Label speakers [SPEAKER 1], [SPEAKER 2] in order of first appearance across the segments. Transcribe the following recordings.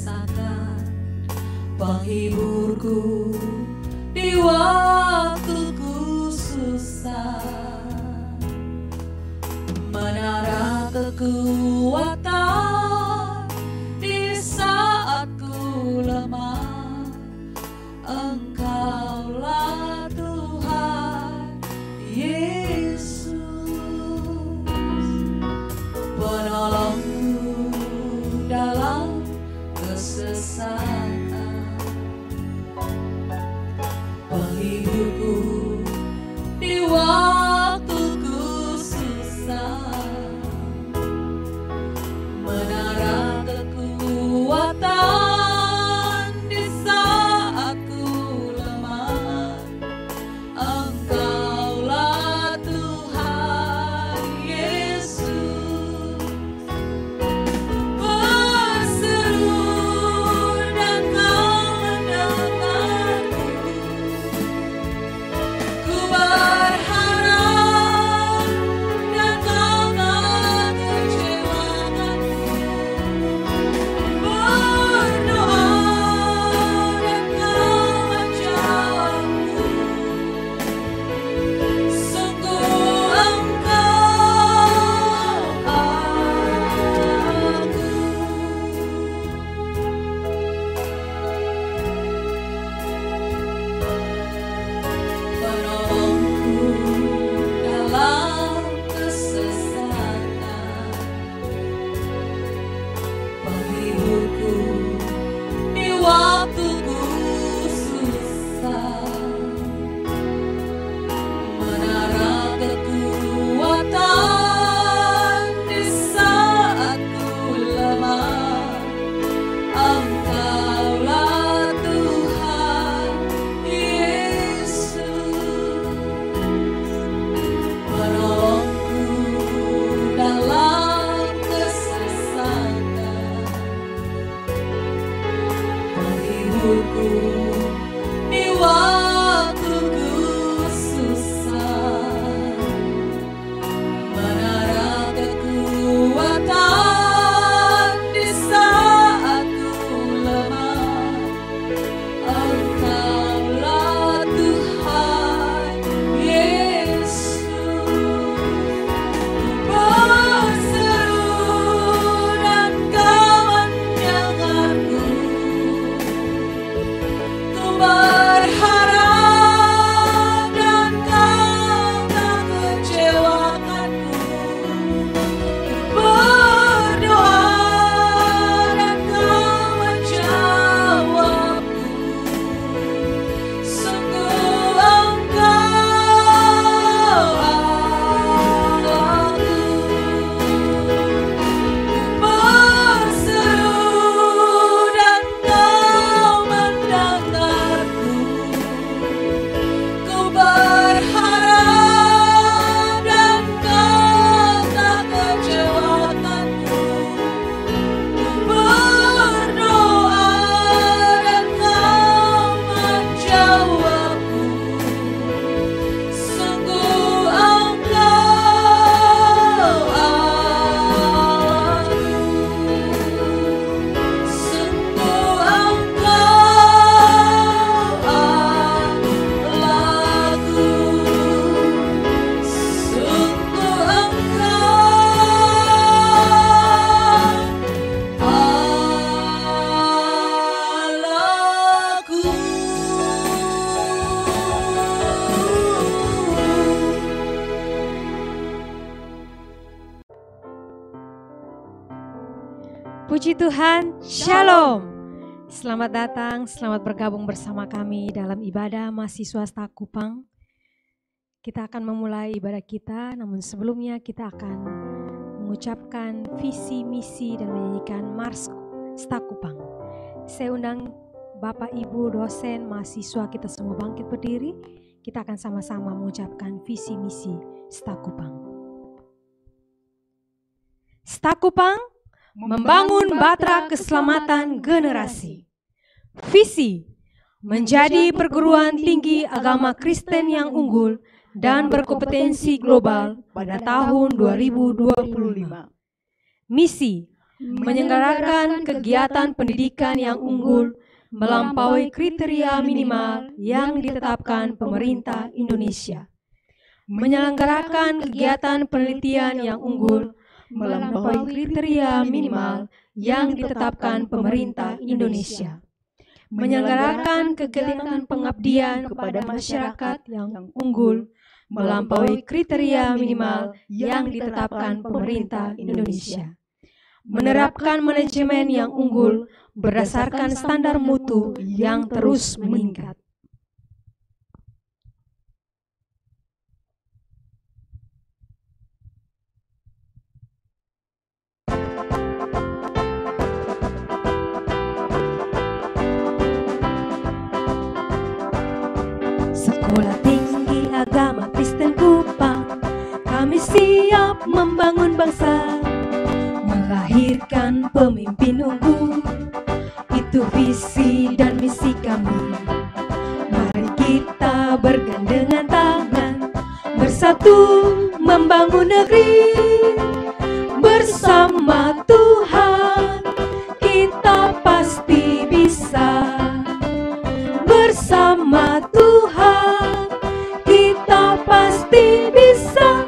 [SPEAKER 1] rasakan, penghiburku di waktuku susah, menara kekuatan di saat ku lemah. Engkaulah Tuhan Yesus, penolongku dalam kesesakan, penghiburku di waktuku susah, menara kekuatan di saat ku lemah. Engkaulah Tuhan Yesus, berseru dan Kau mendengarku. Ku berharap dan Kau tak kecewakanku. Berdoa dan Kau menjawabku. Sungguh Engkau aku. Penolongku dalam kesesakan, penghiburku di waktuku susah, menara kekuatan di saat ku lemah. Engkaulah Tuhan Yesus, penolongku dalam kesesakan, penghiburku di waktuku susah, menara kekuatan di saat ku lemah. Engkaulah Tuhan Yesus, berseru dan Kau mendengarku. Ku berharap dan Kau tak kecewakanku. Berdoa dan Kau menjawabku. Sungguh Engkau aku. Berseru dan Kau mendengarku. Ku berharap dan Kau tak kecewakanku. Berdoa dan Kau menjawabku. Sungguh Engkau aku. Sungguh Engkau Allahku. Sungguh Allahku.
[SPEAKER 2] Puji Tuhan, Shalom. Selamat datang, selamat bergabung bersama kami dalam ibadah mahasiswa Stak Kupang. Kita akan memulai ibadah kita, namun sebelumnya kita akan mengucapkan visi, misi, dan menyanyikan Mars Stak Kupang. Saya undang Bapak, Ibu, dosen, mahasiswa kita semua bangkit berdiri. Kita akan sama-sama mengucapkan visi, misi Stak Kupang. Stak Kupang membangun batra keselamatan generasi. Visi, menjadi perguruan tinggi agama Kristen yang unggul dan berkompetensi global pada tahun 2025. Misi, menyelenggarakan kegiatan pendidikan yang unggul melampaui kriteria minimal yang ditetapkan pemerintah Indonesia, menyelenggarakan kegiatan penelitian yang unggul melampaui kriteria minimal yang ditetapkan pemerintah Indonesia, menyelenggarakan kegiatan pengabdian kepada masyarakat yang unggul melampaui kriteria minimal yang ditetapkan pemerintah Indonesia, menerapkan manajemen yang unggul berdasarkan standar mutu yang terus meningkat. Sekolah Tinggi Agama Kristen Kupang, kami siap membangun bangsa, melahirkan pemimpin unggul. Itu visi dan misi kami. Mari kita bergandengan tangan, bersatu membangun negeri. Bersama Tuhan kita pasti bisa. Bersama Tuhan kita pasti bisa.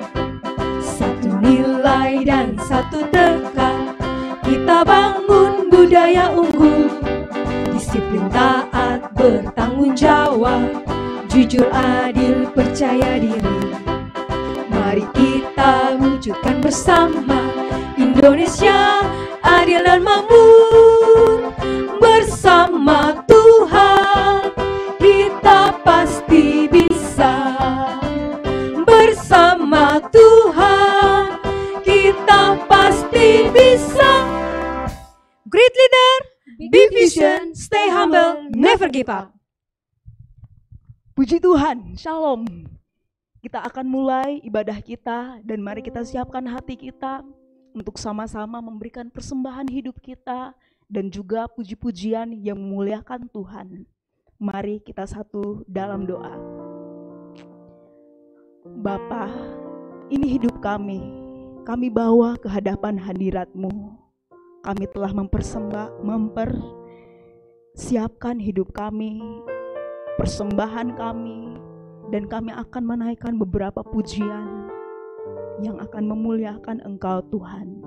[SPEAKER 2] Satu nilai dan satu tekad, kita bangun budaya unggul. Disiplin, taat, bertanggung jawab, jujur, adil, percaya diri. Mari kita wujudkan bersama Indonesia adil dan makmur. Bersama Tuhan kita pasti bisa. Bersama Tuhan kita pasti bisa. Great leader, big vision, stay humble, never give up.
[SPEAKER 3] Puji Tuhan, Shalom. Kita akan mulai ibadah kita dan mari kita siapkan hati kita untuk sama-sama memberikan persembahan hidup kita dan juga puji-pujian yang memuliakan Tuhan. Mari kita satu dalam doa. Bapa, ini hidup kami bawa ke hadapan hadirat-Mu. Kami telah mempersiapkan hidup kami, persembahan kami, dan kami akan menaikkan beberapa pujian yang akan memuliakan Engkau Tuhan.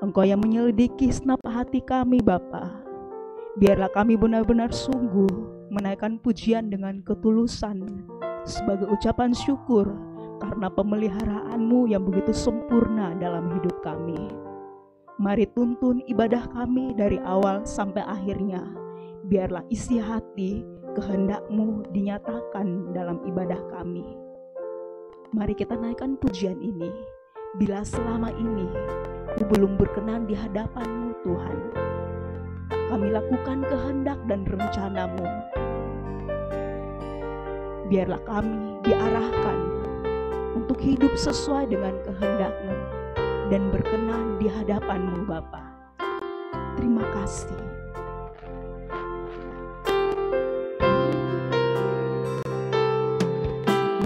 [SPEAKER 3] Engkau yang menyelidiki segenap hati kami Bapa. Biarlah kami benar-benar sungguh menaikkan pujian dengan ketulusan sebagai ucapan syukur karena pemeliharaan-Mu yang begitu sempurna dalam hidup kami. Mari tuntun ibadah kami dari awal sampai akhirnya. Biarlah isi hati kehendak-Mu dinyatakan dalam ibadah kami. Mari kita naikkan pujian ini. Bila selama ini Ku belum berkenan di hadapan-Mu Tuhan, kami lakukan kehendak dan rencana-Mu. Biarlah kami diarahkan untuk hidup sesuai dengan kehendak-Mu dan berkenan di hadapan-Mu Bapa. Terima kasih.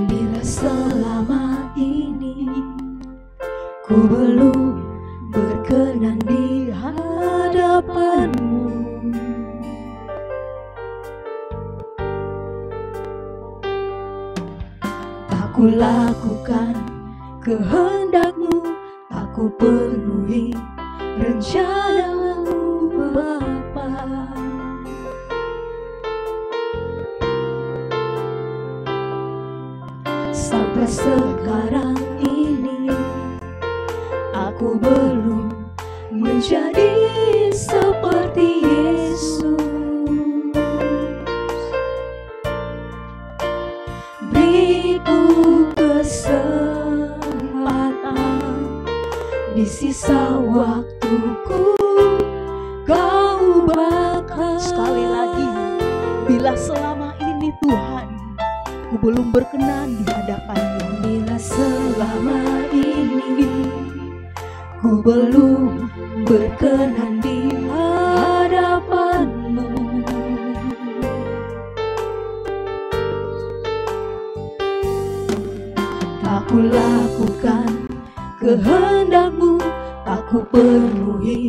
[SPEAKER 1] Bila selama ini ku belum berkenan di hadapan-Mu, tak ku lakukan kehendak-Mu, tak ku penuhi rencana-Mu Bapa. Sampai sekarang ini aku belum menjadi seperti Yesus. Beriku kesempatan di sisa waktuku, Kau bakal.
[SPEAKER 3] Sekali lagi, bila selama ini Tuhan ku belum berkenan di hadapan-Mu,
[SPEAKER 1] bila selama ini ku belum berkenan di hadapan-Mu, tak ku lakukan kehendak-Mu, tak ku penuhi penuhi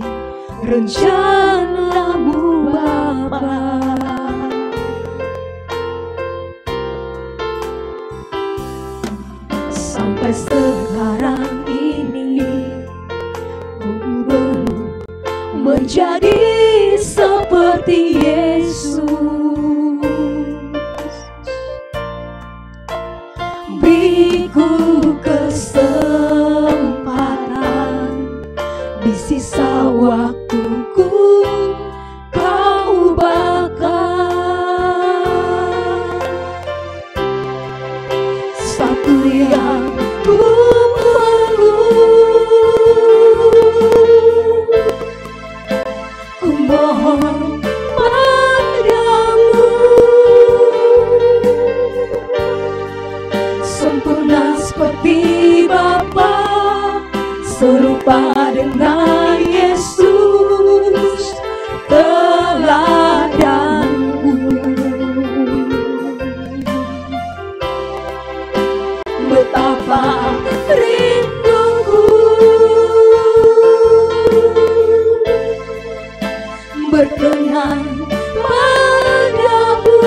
[SPEAKER 1] rencana-Mu Bapa. Sampai sekarang ini ku belum menjadi seperti Yesus. Beriku kesempatan di sisa waktuku, Kau bakal satu yang ku perlu. Ku mohon padamu, sempurna seperti Bapa, serupa dengan Yesus teladanku. Betapa rinduku berkenan padamu,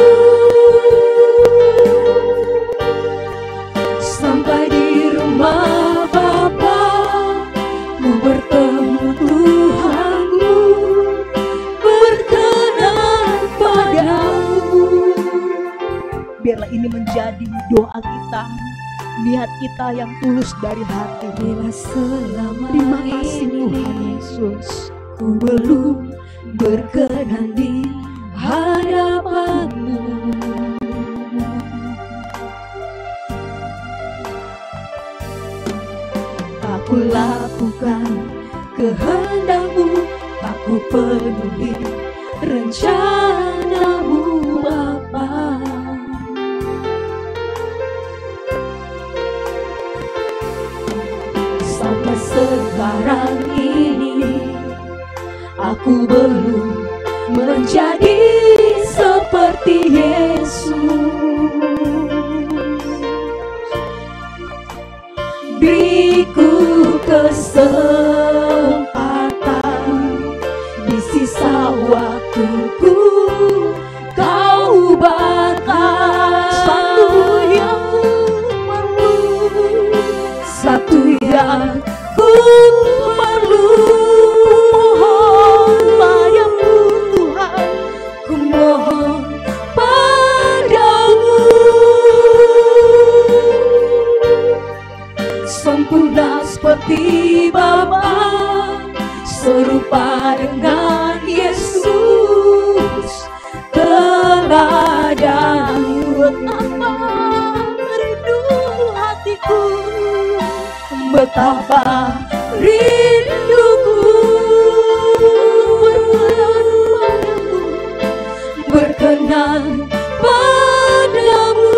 [SPEAKER 1] sampai di rumah Bapa ku bertemu Tuhanku, berkenan padamu.
[SPEAKER 3] Biarlah ini menjadi doa kita, niat kita yang tulus dari hati.
[SPEAKER 1] Bila selama
[SPEAKER 3] Terima kasih
[SPEAKER 1] ini
[SPEAKER 3] Tuhan Yesus.
[SPEAKER 1] ku belum berkenan di hadapan-Mu, aku lakukan kehendak-Mu, aku penuhi rencana-Mu Bapa. Sampai sekarang ini aku belum menjadi seperti Yesus. Beriku kesempatan di sisa waktuku, Kau bakal satu yang ku perlu. Mohon padamu Tuhan, ku mohon padamu, sempurna seperti Bapa, serupa dengan Yesus teladan-Mu. Betapa rindu hatiku, betapa rinduku berkenan padamu,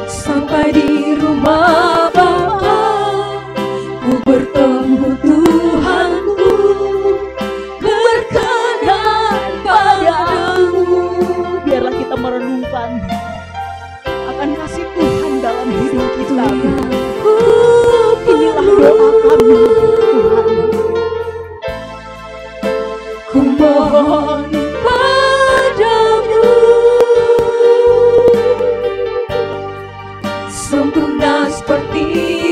[SPEAKER 1] sampai di rumah Bapa ku bertemu Tuhanku, berkenan padamu.
[SPEAKER 3] Biarlah kita merenungkan akan kasih Tuhan dalam hidup kita. Inilah doa kami Tuhan.
[SPEAKER 1] Ku mohon padamu, sempurna seperti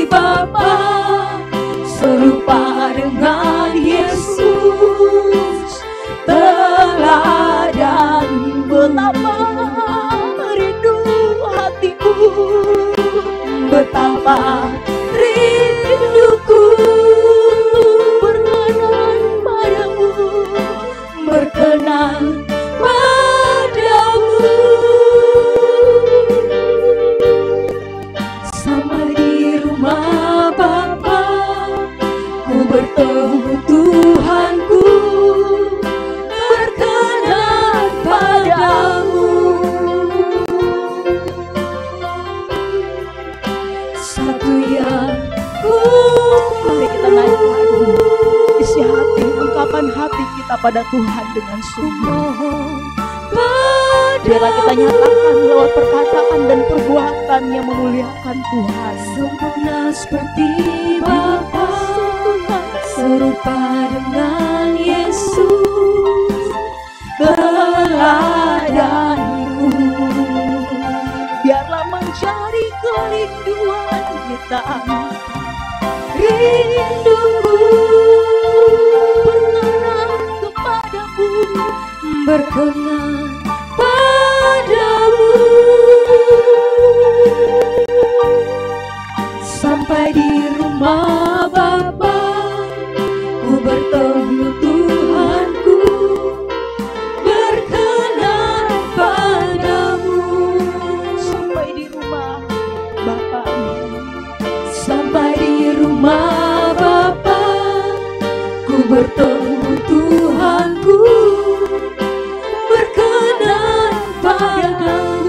[SPEAKER 1] Bapa, serupa dengan Yesus teladan. Betapa rindu hatiku, betapa rinduku berkenan padamu, berkenan padamu, sampai di rumah Bapa ku bertemu Tuhanku, berkenan padamu, satu yang ku.
[SPEAKER 3] Mari kita naik lagi, isi hati, ungkapan hati kita pada Tuhan dengan sungguh.
[SPEAKER 1] Mohon padamu,
[SPEAKER 3] Biarlah kita nyatakan lewat perkataan dan perbuatan yang memuliakan Tuhan.
[SPEAKER 1] Sempurna seperti Bapa, serupa dengan Yesus teladanku.
[SPEAKER 3] Biarlah menjadi kerinduan kita,
[SPEAKER 1] Rinduku berkenan kepadamu, berkenan padamu. Sampai di rumah Bapa, ku bertemu Tuhanku, berkenan padamu.
[SPEAKER 3] sampai di rumah Bapa,
[SPEAKER 1] Sampai di rumah Bapa, ku bertemu Tuhanku, berkenan padamu.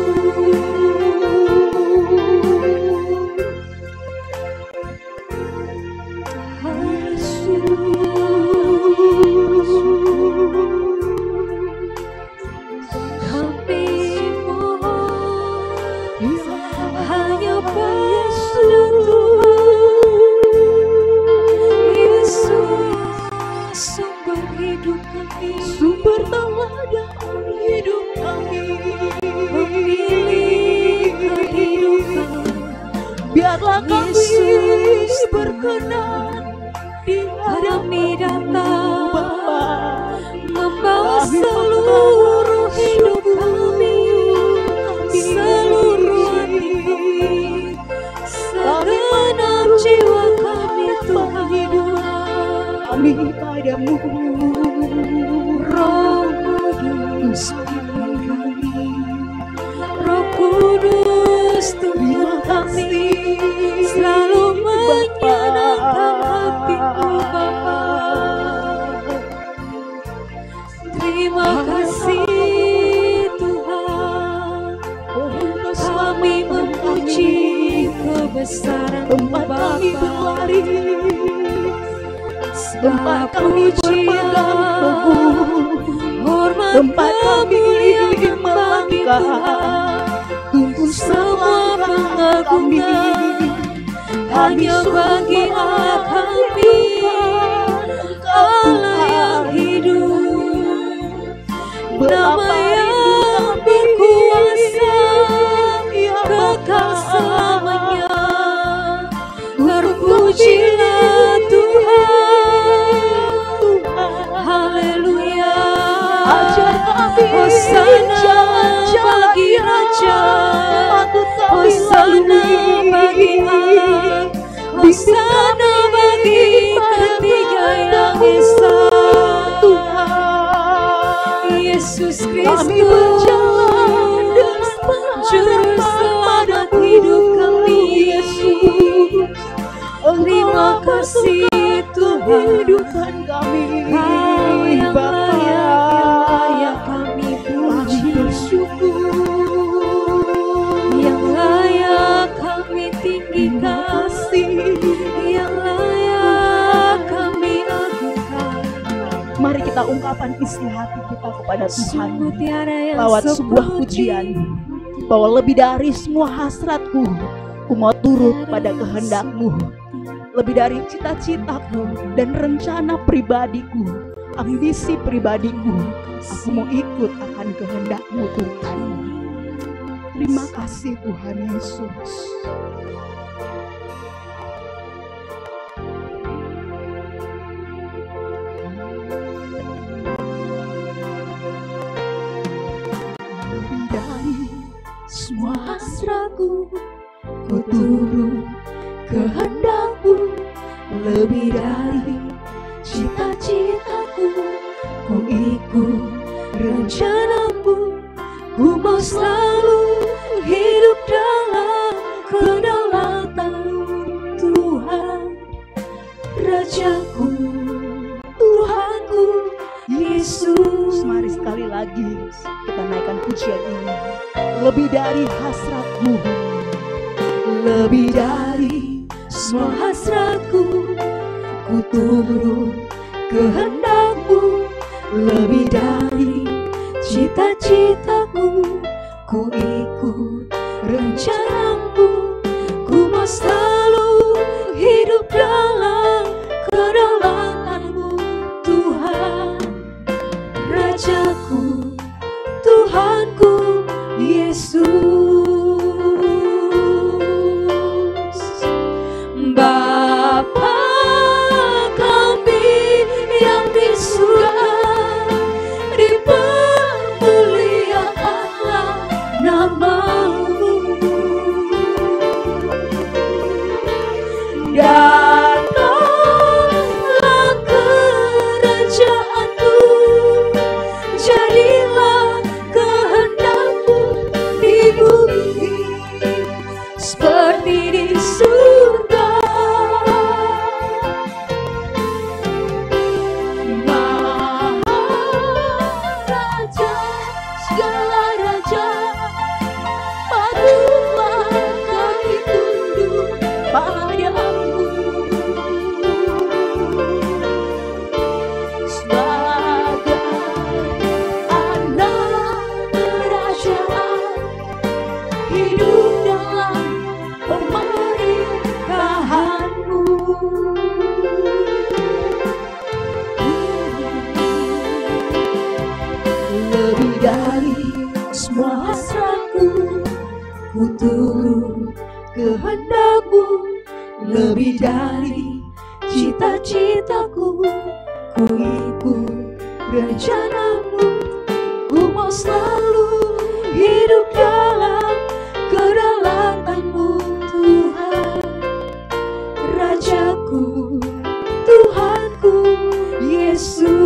[SPEAKER 1] Kami mohon hanya pada Yesus, sumber hidup kami,
[SPEAKER 3] sumber teladan hidup kami.
[SPEAKER 1] pemilik kehidupan.
[SPEAKER 3] Biarlah kami
[SPEAKER 1] Yesus,
[SPEAKER 3] berkenan di
[SPEAKER 1] kami datang
[SPEAKER 3] Bapa,
[SPEAKER 1] membawa
[SPEAKER 3] Kami
[SPEAKER 1] seluruh
[SPEAKER 3] membawa
[SPEAKER 1] hidup kami, seluruh hati kami, segenap jiwa kami Tuhan.
[SPEAKER 3] kami padamu.
[SPEAKER 1] Roh Kudus pimpin kami, Roh Kudus tuntun kami, selalu menyenangkan hatiku Bapa. Terima kasih Tuhan, kami memuji kebesaran
[SPEAKER 3] Tempat kami
[SPEAKER 1] Bapa.
[SPEAKER 3] berlari,
[SPEAKER 1] Segala
[SPEAKER 3] tempat kami berpegang teguh,
[SPEAKER 1] hormat
[SPEAKER 3] tempat kami
[SPEAKER 1] kemuliaan bagi
[SPEAKER 3] melangkah,
[SPEAKER 1] Tuhan.
[SPEAKER 3] tuntun
[SPEAKER 1] Semua
[SPEAKER 3] selangkah kami.
[SPEAKER 1] hanya bagi Allah kami, Allah yang hidup, nama yang berkuasa, kekal selamanya. Terpujilah Tuhan, haleluya.
[SPEAKER 3] Ajar kami
[SPEAKER 1] Hosana
[SPEAKER 3] jalan
[SPEAKER 1] bagi Raja,
[SPEAKER 3] patut kami
[SPEAKER 1] Hosana
[SPEAKER 3] lalui.
[SPEAKER 1] bagi Allah, Hosana bagi ketiga yang esa. Yesus
[SPEAKER 3] Kami
[SPEAKER 1] Kristus,
[SPEAKER 3] berjalan dengan
[SPEAKER 1] Juru Selamat hidup kami, Yesus. Terima kasih Tuhan,
[SPEAKER 3] kehidupan kami.
[SPEAKER 1] Kau yang
[SPEAKER 3] Bapa,
[SPEAKER 1] layak kami puji,
[SPEAKER 3] bersyukur,
[SPEAKER 1] yang layak kami tinggikan, yang layak kami agungkan.
[SPEAKER 3] mari kita ungkapkan isi hati kita kepada Tuhan
[SPEAKER 1] Sungguh tiada yang
[SPEAKER 3] lewat sebuah
[SPEAKER 1] seperti
[SPEAKER 3] pujian, bahwa lebih dari semua hasratku, ku mau turut pada kehendak-Mu. Lebih dari cita-citaku dan rencana pribadiku, ambisi pribadiku, aku mau ikut akan kehendak-Mu Tuhan. Terima kasih Tuhan Yesus. Lebih dari semua hasratku, ku turut kehendak-Mu. Lebih dari cita-citaku, ku ikut rencana-Mu. Ku mau selalu hidup dalam kedaulatan Tuhan, Rajaku, Tuhanku, Yesus. Mari sekali lagi kita naikkan pujian ini. Lebih dari hasratku, lebih dari semua hasratku, ku turut kehendak-Mu. Lebih dari
[SPEAKER 1] cita-citaku, ku ikut rencanamu. Ku mau selalu hidup dalam kedaulatanmu, Tuhan. Rajaku, Tuhanku, Yesus. Bapa kami yang di surga, dipermuliakanlah nama-Mu. Datanglah kerajaan-Mu, jadilah kehendak-Mu di bumi seperti di surga. Maharaja segala raja, patutlah kami tunduk padamu. Sebagai anak kerajaan, hidup dalam pemerintahan-Mu. Lebih dari semua hasratku, ku turut kehendak-Mu. Lebih dari cita-citaku, ku ikut rencana-Mu. Ku mau selalu hidup dalam kedaulatan-Mu, Tuhan. Rajaku, Tuhanku, Yesus.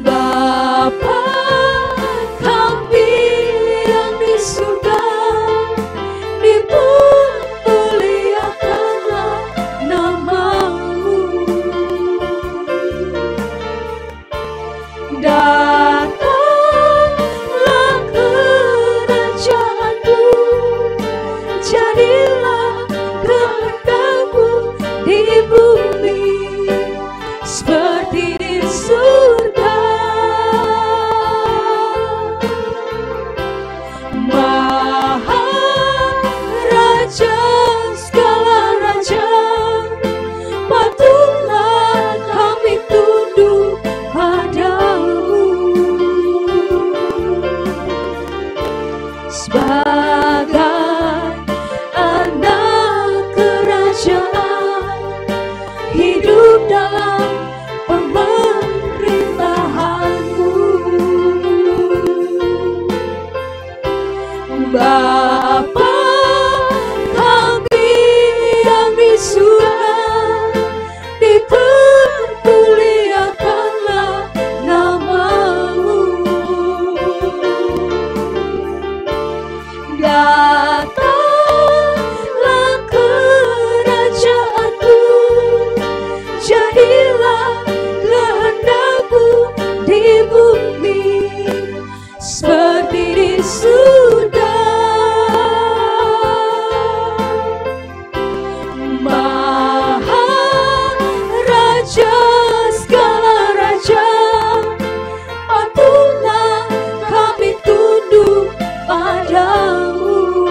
[SPEAKER 1] Bapa kami yang di surga, dipermuliakanlah nama-Mu. Datanglah kerajaan-Mu, jadilah kehendak-Mu di bumi seperti di surga. Maharaja segala raja, patutlah kami tunduk padamu. Sebagai anak kerajaan, hidup dalam pemerintahan-Mu. Bapa kami yang di surga, dipermuliakanlah nama-Mu. Datanglah kerajaan-Mu, jadilah kehendak-Mu di bumi seperti di surga. Maharaja segala raja, patutlah kami tunduk padamu.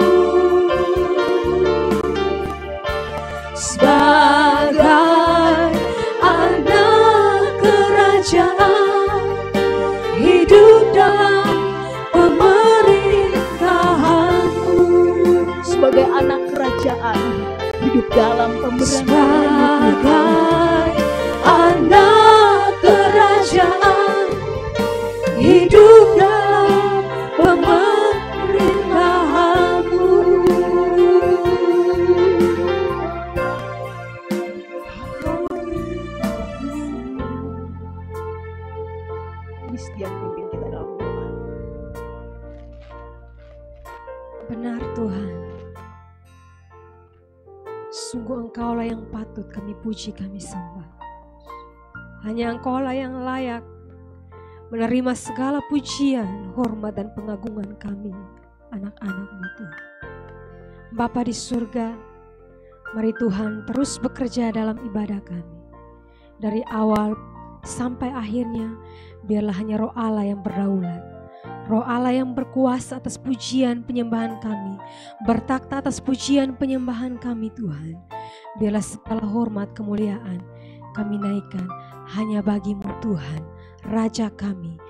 [SPEAKER 1] Sebagai anak kerajaan, hidup dalam pemerintahan-Mu.
[SPEAKER 3] Sebagai anak kerajaan, hidup dalam pemerintahan-Mu, Tuhan.
[SPEAKER 1] Sebagai anak kerajaan, hidup dalam pemerintahan-Mu.
[SPEAKER 3] Setiap pimpin kita dalam doa.
[SPEAKER 2] Benar Tuhan, sungguh Engkaulah yang patut kami puji, kami sembah. Hanya Engkaulah yang layak menerima segala pujian, hormat dan pengagungan kami, anak-anak-Mu Tuhan. Bapa di surga, mari Tuhan terus bekerja dalam ibadah kami. Dari awal sampai akhirnya biarlah hanya Roh Allah yang berdaulat. Roh Allah yang berkuasa atas pujian penyembahan kami, bertakhta atas pujian penyembahan kami Tuhan. Biarlah segala hormat kemuliaan kami naikkan hanya bagi-Mu Tuhan, Raja kami,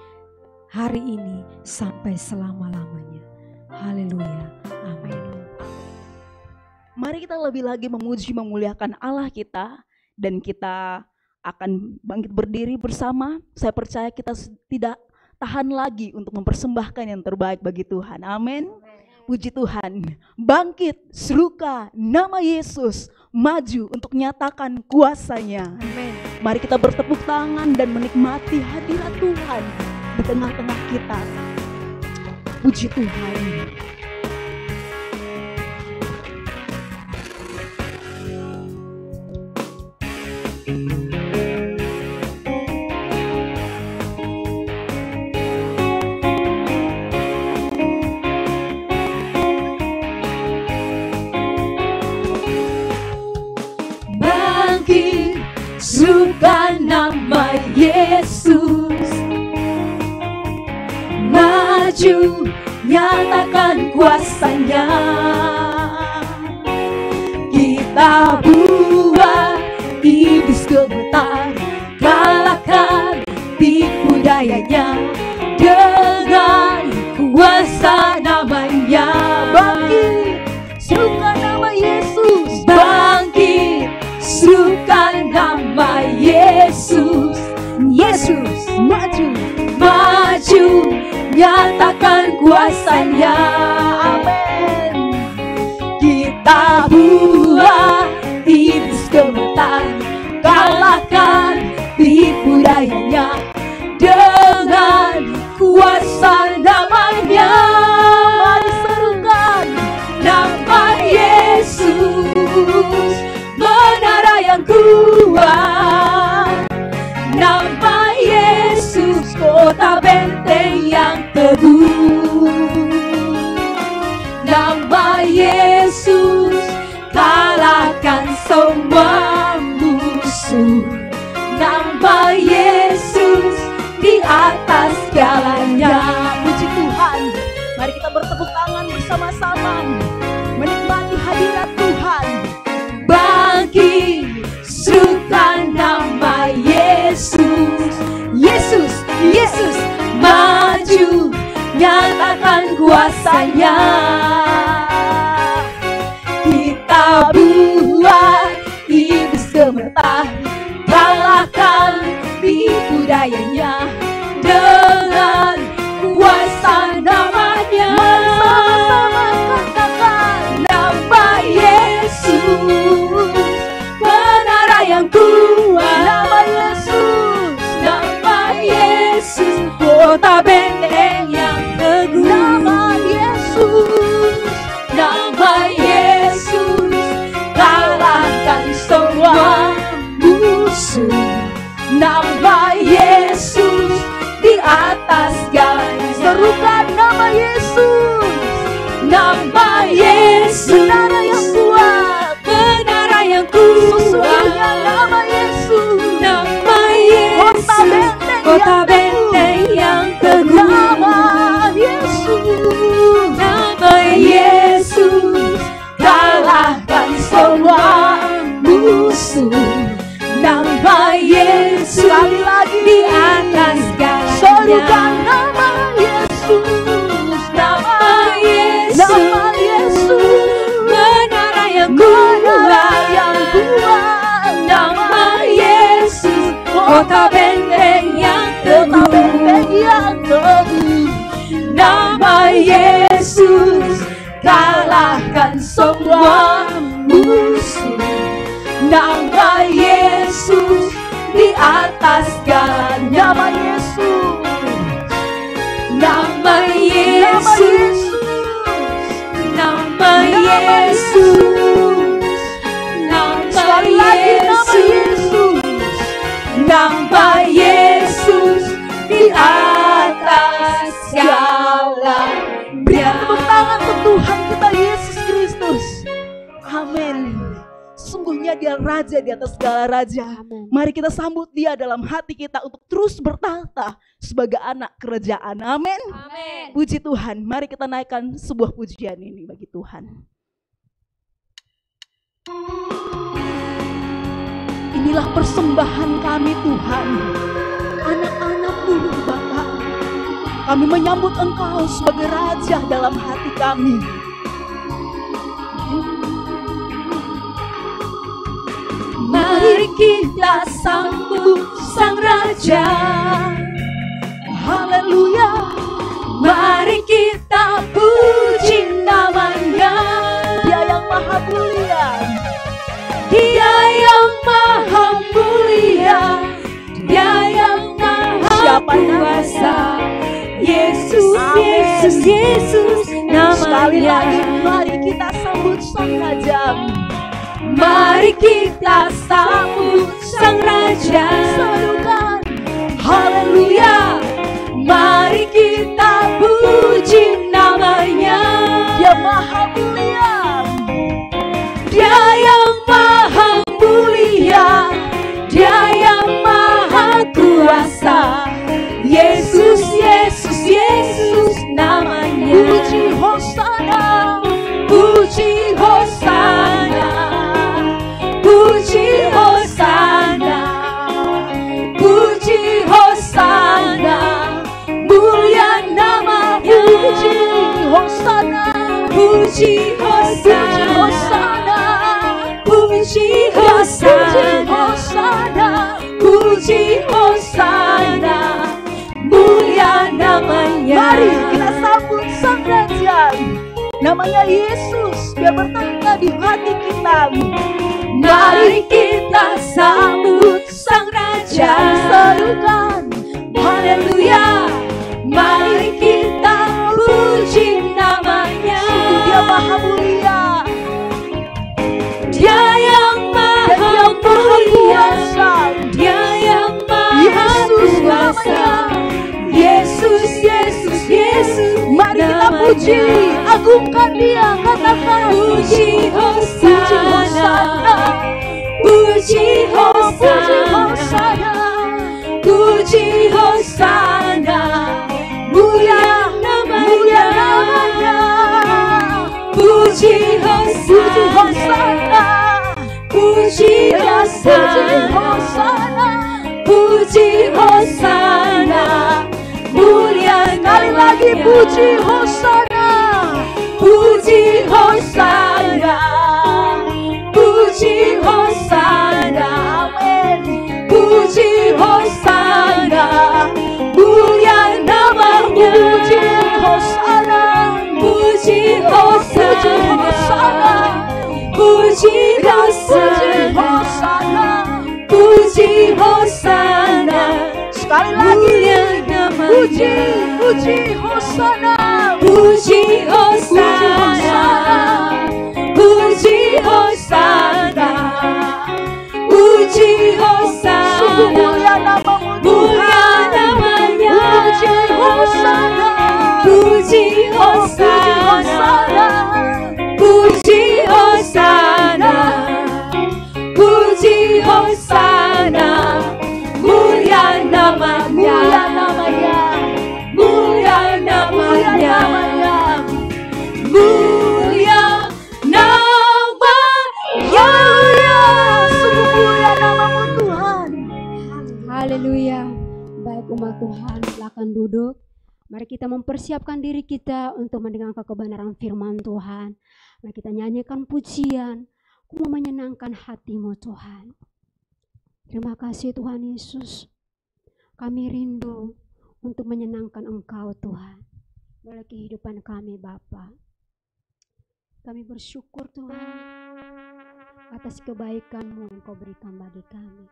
[SPEAKER 2] hari ini sampai selama-lamanya. Haleluya, amin.
[SPEAKER 3] Mari kita lebih lagi memuji memuliakan Allah kita, dan kita akan bangkit berdiri bersama. Saya percaya kita tidak tahan lagi untuk mempersembahkan yang terbaik bagi Tuhan. Amin. Puji Tuhan. Bangkit, seruka nama Yesus, maju untuk nyatakan kuasanya.
[SPEAKER 2] Amin.
[SPEAKER 3] Mari kita bertepuk tangan dan menikmati hadirat Tuhan di tengah-tengah kita. Puji Tuhan.
[SPEAKER 1] Serukan nama Yesus, maju nyatakan kuasanya. Kita buat iblis gemetar, kalahkan tipu dayanya dengan kuasa namanya. Bangkit, serukan nama Yesus. Bangkit, serukan nama Yesus. Yesus maju, maju nyatakan kuasanya. Amin. Kita buat iblis gemetar, kalahkan tipu dayanya dengan kuasa namanya. Mari serukan nama Yesus, menara yang kuat. Nama Yesus, kota benteng yang teguh. Nama Yesus, kalahkan semua musuh. Nama Yesus, di atas segalanya. Puji Tuhan. Mari kita bertepuk tangan bersama-sama, menikmati hadirat Tuhan. Bangkit, serukan nama Yesus. Yesus, Yesus, maju nyatakan kuasanya. Kita buat iblis gemetar, kalahkan tipu dayanya dengan kuasa namanya. Sama-sama katakan nama Yesus, menara yang kuat. Nama Yesus, nama Yesus, kota benteng yang teguh. Nama Yesus, nama Yesus, kalahkan semua musuh. Nama Yesus, di atas segalanya. Serukan nama Yesus. Nama Yesus, menara yang kuat. Menara yang kuat. Sesungguhnya nama Yesus. Nama Yesus, kota benteng yang teguh. Nama Yesus. Nama Yesus, kalahkan semua musuh. Nama Yesus, sekali lagi di atas segalanya. Serukan nama Yesus. Nama Yesus, nama Yesus, menara yang kuat. Nama Yesus, kota benteng yang teguh. Nama Yesus, kalahkan semua musuh. Nama Yesus, di atas segalanya. Nama Yesus, nama Yesus, nama Yesus, nama Yesus, nama Yesus, di atas segala. Berikan tepuk tangan untuk Tuhan kita Yesus Kristus. Amin. Sungguh
[SPEAKER 3] Sesungguhnya Dia Raja di atas segala raja.
[SPEAKER 1] Amin.
[SPEAKER 3] Mari kita sambut Dia dalam hati kita untuk terus bertahta sebagai anak kerajaan. Amin.
[SPEAKER 1] Amin.
[SPEAKER 3] Puji Tuhan. Mari kita naikkan sebuah pujian ini bagi Tuhan. Inilah persembahan kami Tuhan, anak-anak-Mu Bapa. Kami menyambut Engkau sebagai Raja dalam hati kami.
[SPEAKER 1] Mari kita sambut Sang Raja.
[SPEAKER 3] Haleluya.
[SPEAKER 1] Mari kita puji namanya.
[SPEAKER 3] Dia yang maha mulia.
[SPEAKER 1] Dia yang maha mulia. Dia yang maha
[SPEAKER 3] Siapa
[SPEAKER 1] kuasa. Yesus,
[SPEAKER 3] Amin.
[SPEAKER 1] Yesus, Yesus
[SPEAKER 3] Sekali lagi
[SPEAKER 1] namanya.
[SPEAKER 3] mari kita sambut Sang Raja.
[SPEAKER 1] Mari kita sambut Sang Raja.
[SPEAKER 3] Serukan.
[SPEAKER 1] Haleluya. Mari kita puji namanya.
[SPEAKER 3] Dia maha mulia.
[SPEAKER 1] Dia yang maha mulia. Dia yang maha kuasa. Yesus, Yesus, Yesus namanya.
[SPEAKER 3] Puji Hosana.
[SPEAKER 1] Puji Hosana. Puji Hosana. Puji Hosana. Mulia nama-Nya.
[SPEAKER 3] Puji Hosana.
[SPEAKER 1] Puji Hosana. Puji Hosana. Puji Hosana. Mulia namanya.
[SPEAKER 3] Mari kita sambut Sang Raja. Namanya Yesus. Dia bertahta di hati kita.
[SPEAKER 1] Mari kita sambut Sang Raja.
[SPEAKER 3] Serukan.
[SPEAKER 1] Haleluya. Mari kita puji namanya.
[SPEAKER 3] Dia maha mulia.
[SPEAKER 1] Dia yang maha mulia. Dia yang maha
[SPEAKER 3] Yesus
[SPEAKER 1] kuasa.
[SPEAKER 3] namanya.
[SPEAKER 1] Yesus, Yesus, Yesus.
[SPEAKER 3] Mari kita
[SPEAKER 1] namanya.
[SPEAKER 3] puji, agungkan Dia, katakan
[SPEAKER 1] Puji Hosana. Puji Hosana. Puji Hosana. Mulia namanya. Puji Hosana. Puji Hosana. Puji Hosana. Mulia
[SPEAKER 3] sekali lagi
[SPEAKER 1] namanya.
[SPEAKER 3] puji Hosana.
[SPEAKER 1] Puji Hosana. Puji Hosana.
[SPEAKER 3] Amin.
[SPEAKER 1] Puji Hosana. Mulia namanya.
[SPEAKER 3] Puji Hosana.
[SPEAKER 1] Puji Hosana. Puji Hosana. Puji Hosana.
[SPEAKER 3] Sekali lagi
[SPEAKER 1] Mulia namanya.
[SPEAKER 3] puji Hosana.
[SPEAKER 1] Puji Hosana. Puji Hosana. Puji Hosana.
[SPEAKER 3] Sungguh mulia nama-Mu
[SPEAKER 1] Mulia
[SPEAKER 3] Tuhan.
[SPEAKER 1] namanya.
[SPEAKER 3] Puji Hosana.
[SPEAKER 1] Puji
[SPEAKER 3] Oh, puji
[SPEAKER 1] Hosana.
[SPEAKER 3] Hosana.
[SPEAKER 1] Puji Hosana. Puji Hosana. Mulia namanya.
[SPEAKER 3] Mulia namanya.
[SPEAKER 1] Mulia namanya. Mulia namanya.
[SPEAKER 3] Sungguh mulia nama-Mu Tuhan.
[SPEAKER 4] Haleluya. Baik umat Tuhan, silakan duduk. Mari kita mempersiapkan diri kita untuk mendengarkan kebenaran firman Tuhan. Mari kita nyanyikan pujian. Ku mau menyenangkan hati-Mu Tuhan. Terima kasih Tuhan Yesus. Kami rindu untuk menyenangkan Engkau Tuhan. Melalui kehidupan kami Bapa. Kami bersyukur Tuhan atas kebaikan-Mu yang Kau berikan bagi kami.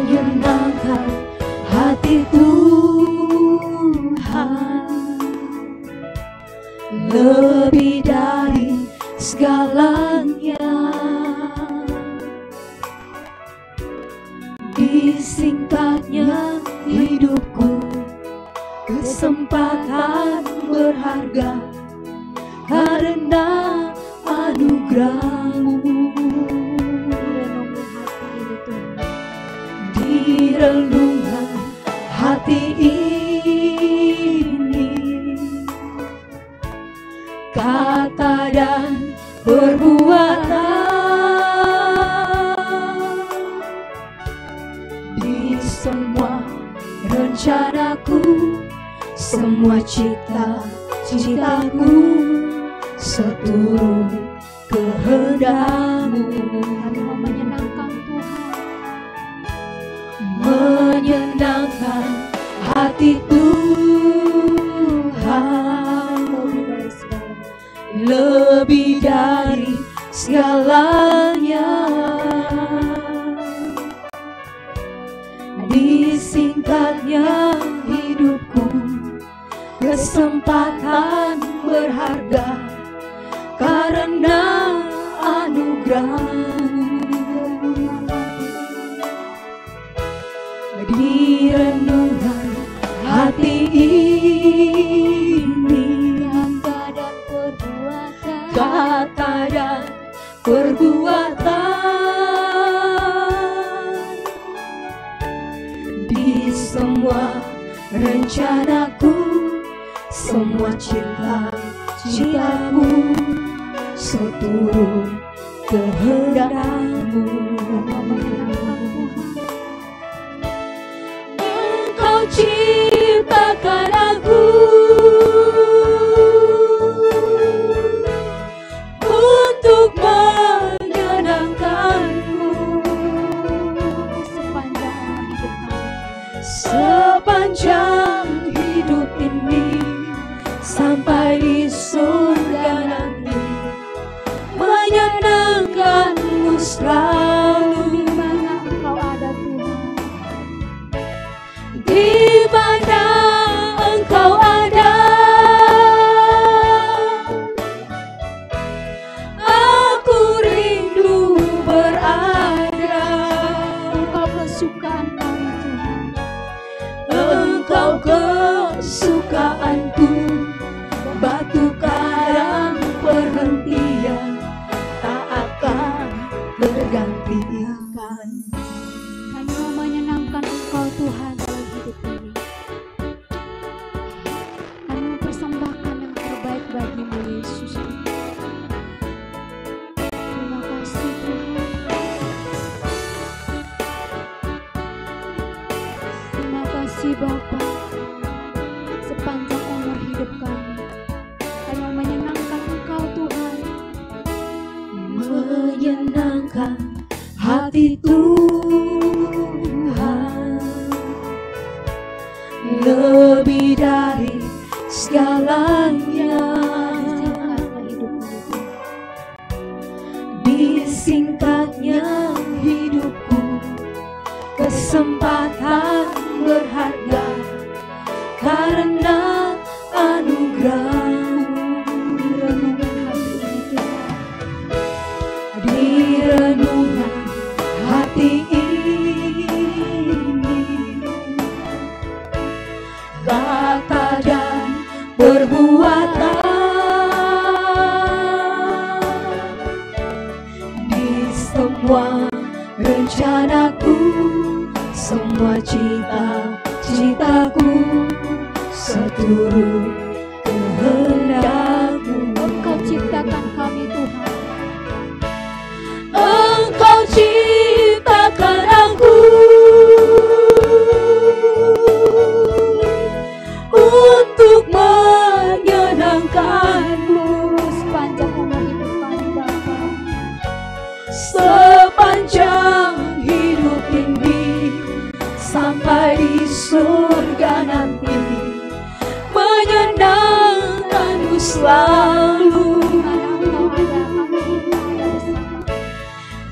[SPEAKER 1] menyenangkan hati Tuhan, lebih dari segalanya. Disingkatnya hidupku, kesempatan berharga karena anugerah-Mu. Di renungan hati ini, kata dan perbuatan, di semua rencanaku, semua cita-citaku, seturut kehendak-Mu.
[SPEAKER 4] Menyenangkan Tuhan,
[SPEAKER 1] menyenangkan hati Tuhan, lebih dari segalanya. Disingkatnya hidupku, kesempatan berharga karena anugerah-Mu. Di renungan hati ini, kata dan perbuatan, di semua rencanaku, semua cita-citaku, seturut kehendak-Mu. Engkau ciptakan aku untuk menyenangkan-Mu sepanjang hidup ini, sampai di surga nanti, menyenangkan-Mu selalu. Di mana Engkau ada, aku rindu berada.
[SPEAKER 4] Engkau kesukaan kami Tuhan,
[SPEAKER 1] Engkau kesukaanku, batu karang perhentian, tak akan bergantikan.
[SPEAKER 4] kami mau menyenangkan Engkau Tuhan dalam hidup ini. Kami mempersembahkan yang terbaik bagi-Mu Yesus. Terima kasih Tuhan. Terima kasih Bapa. Sepanjang umur hidup kami mau menyenangkan Engkau Tuhan.
[SPEAKER 1] Menyenangkan hati Tuhan, lebih dari segalanya. Disingkatnya hidupku, kesempatan berharga karena anugerah-Mu. Di renungan hati ini, kata dan perbuatan, di semua rencanaku, semua cita-citaku, seturut kehendak-Mu.
[SPEAKER 4] Engkau ciptakan kami Tuhan,
[SPEAKER 1] Engkau ciptakan aku untuk menyenangkan-Mu
[SPEAKER 4] sepanjang umur hidup kami Bapa.
[SPEAKER 1] sepanjang hidup ini, sampai di surga nanti, menyenangkan-Mu selalu.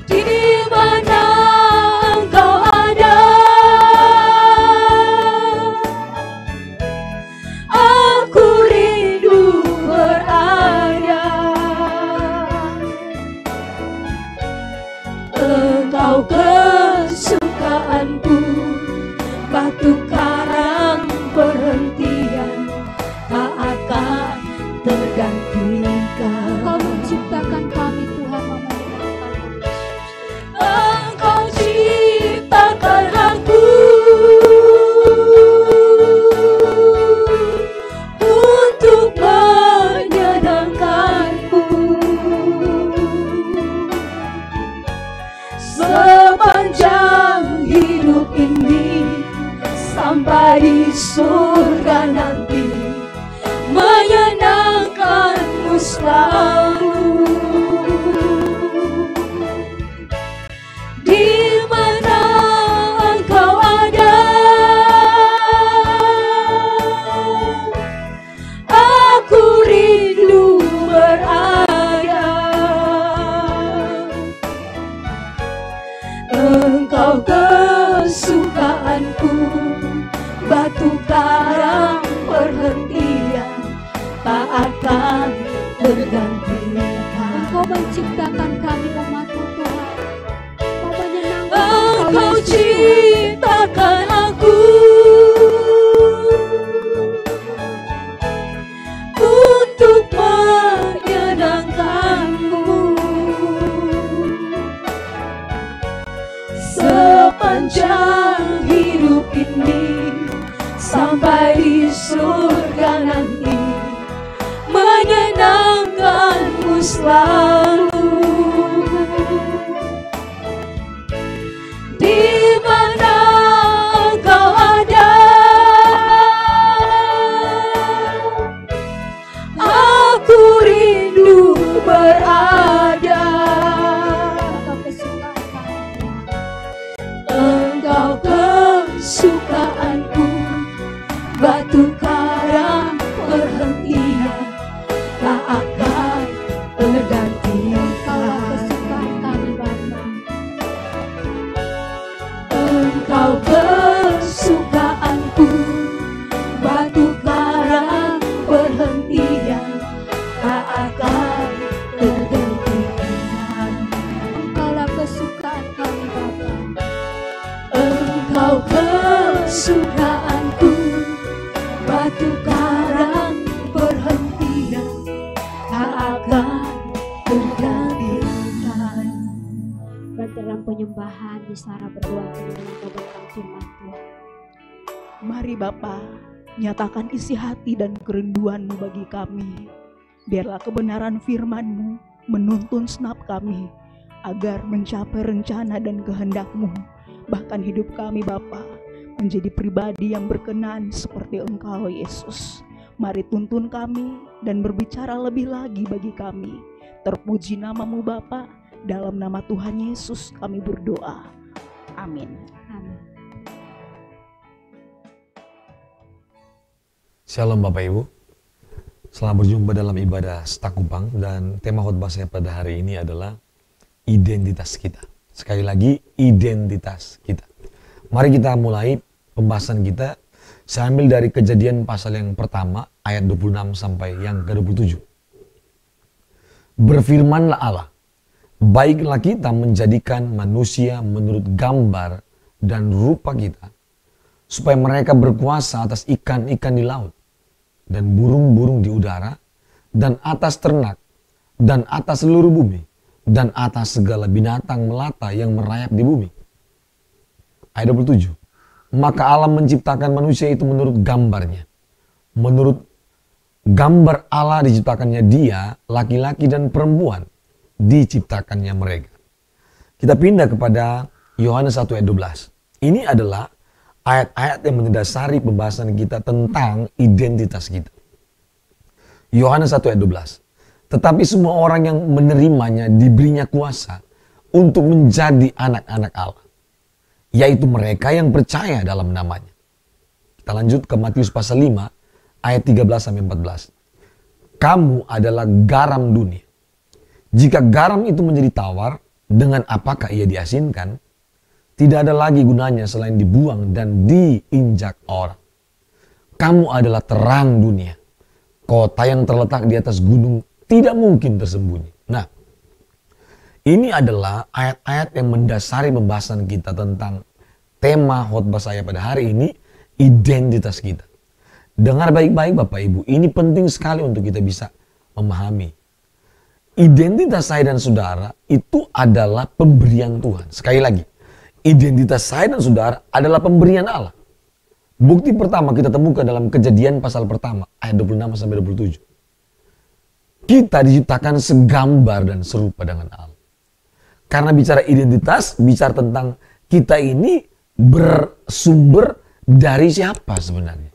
[SPEAKER 1] Di mana Engkau ada, selalu. Di mana Engkau ada, aku rindu berada. Engkau kesukaanku, batu karang perhentian, tak akan tergantikan. Engkau kesukaanku, batu karang perhentian, tak akan tergantikan.
[SPEAKER 4] Engkaulah kesukaan kami Bapa.
[SPEAKER 1] Engkau kesukaanku, batu karang perhentian, tak akan tergantikan.
[SPEAKER 4] Dan dalam penyembahan di Sarah berdoa dengan tentang firman Tuhan.
[SPEAKER 3] Mari Bapa, nyatakan isi hati dan kerinduan-Mu bagi kami. Biarlah kebenaran firman-Mu menuntun senap kami agar mencapai rencana dan kehendak-Mu. Bahkan hidup kami Bapa menjadi pribadi yang berkenan seperti Engkau Yesus. Mari tuntun kami dan berbicara lebih lagi bagi kami. Terpuji nama-Mu Bapa, dalam nama Tuhan Yesus kami berdoa. Amin.
[SPEAKER 4] Amin.
[SPEAKER 5] Shalom Bapak Ibu, selamat berjumpa dalam ibadah Stakupang, dan tema khotbah saya pada hari ini adalah identitas kita. Sekali lagi, identitas kita. Mari kita mulai pembahasan kita. Saya ambil dari Kejadian pasal yang pertama ayat 26 sampai yang ke-27. Berfirmanlah Allah, baiklah kita menjadikan manusia menurut gambar dan rupa kita, supaya mereka berkuasa atas ikan-ikan di laut, dan burung-burung di udara, dan atas ternak, dan atas seluruh bumi, dan atas segala binatang melata yang merayap di bumi. Ayat 27. Maka Allah menciptakan manusia itu menurut gambarnya. Menurut gambar Allah diciptakannya dia, laki-laki dan perempuan diciptakannya mereka. Kita pindah kepada Yohanes 1 ayat 12. Ini adalah ayat-ayat yang mendasari pembahasan kita tentang identitas kita. Yohanes 1 ayat 12. Tetapi semua orang yang menerimanya diberinya kuasa untuk menjadi anak-anak Allah, yaitu mereka yang percaya dalam namanya. Kita lanjut ke Matius pasal 5 ayat 13 sampai 14. Kamu adalah garam dunia. Jika garam itu menjadi tawar, dengan apakah ia diasinkan? Tidak ada lagi gunanya selain dibuang dan diinjak orang. Kamu adalah terang dunia. Kota yang terletak di atas gunung tidak mungkin tersembunyi. Nah, ini adalah ayat-ayat yang mendasari pembahasan kita tentang tema khotbah saya pada hari ini, identitas kita. Dengar baik-baik Bapak Ibu, ini penting sekali untuk kita bisa memahami. Identitas saya dan saudara itu adalah pemberian Tuhan. Sekali lagi, identitas saya dan saudara adalah pemberian Allah. Bukti pertama kita temukan dalam Kejadian pasal pertama ayat 26 sampai 27. Kita diciptakan segambar dan serupa dengan Allah. Karena bicara identitas, bicara tentang kita ini bersumber dari siapa sebenarnya.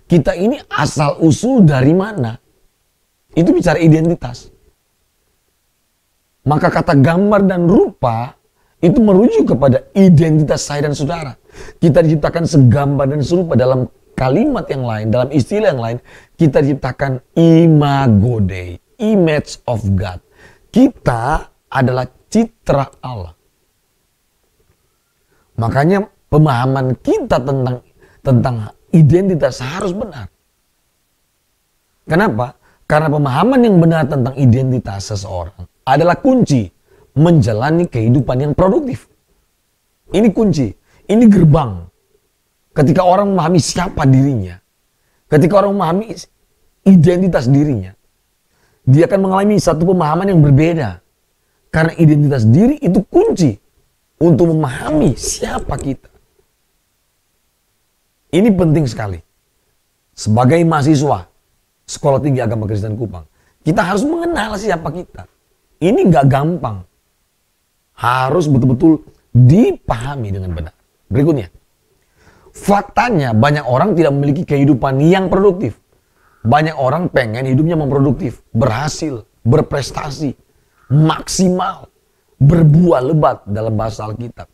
[SPEAKER 5] Kita ini asal usul dari mana? Itu bicara identitas. Maka kata gambar dan rupa itu merujuk kepada identitas saya dan saudara. Kita diciptakan segambar dan serupa. Dalam kalimat yang lain, dalam istilah yang lain, kita diciptakan imago Dei, image of God. Kita adalah citra Allah. Makanya pemahaman kita tentang identitas harus benar. Kenapa? Karena pemahaman yang benar tentang identitas seseorang adalah kunci menjalani kehidupan yang produktif. Ini kunci, ini gerbang. Ketika orang memahami siapa dirinya, ketika orang memahami identitas dirinya, dia akan mengalami satu pemahaman yang berbeda. Karena identitas diri itu kunci untuk memahami siapa kita. Ini penting sekali. Sebagai mahasiswa Sekolah Tinggi Agama Kristen Kupang, Kita harus mengenal siapa kita. Ini nggak gampang. Harus betul-betul dipahami dengan benar. Berikutnya. Faktanya banyak orang tidak memiliki kehidupan yang produktif. Banyak orang pengen hidupnya memproduktif, berhasil, berprestasi, maksimal, berbuah lebat dalam bahasa Alkitab.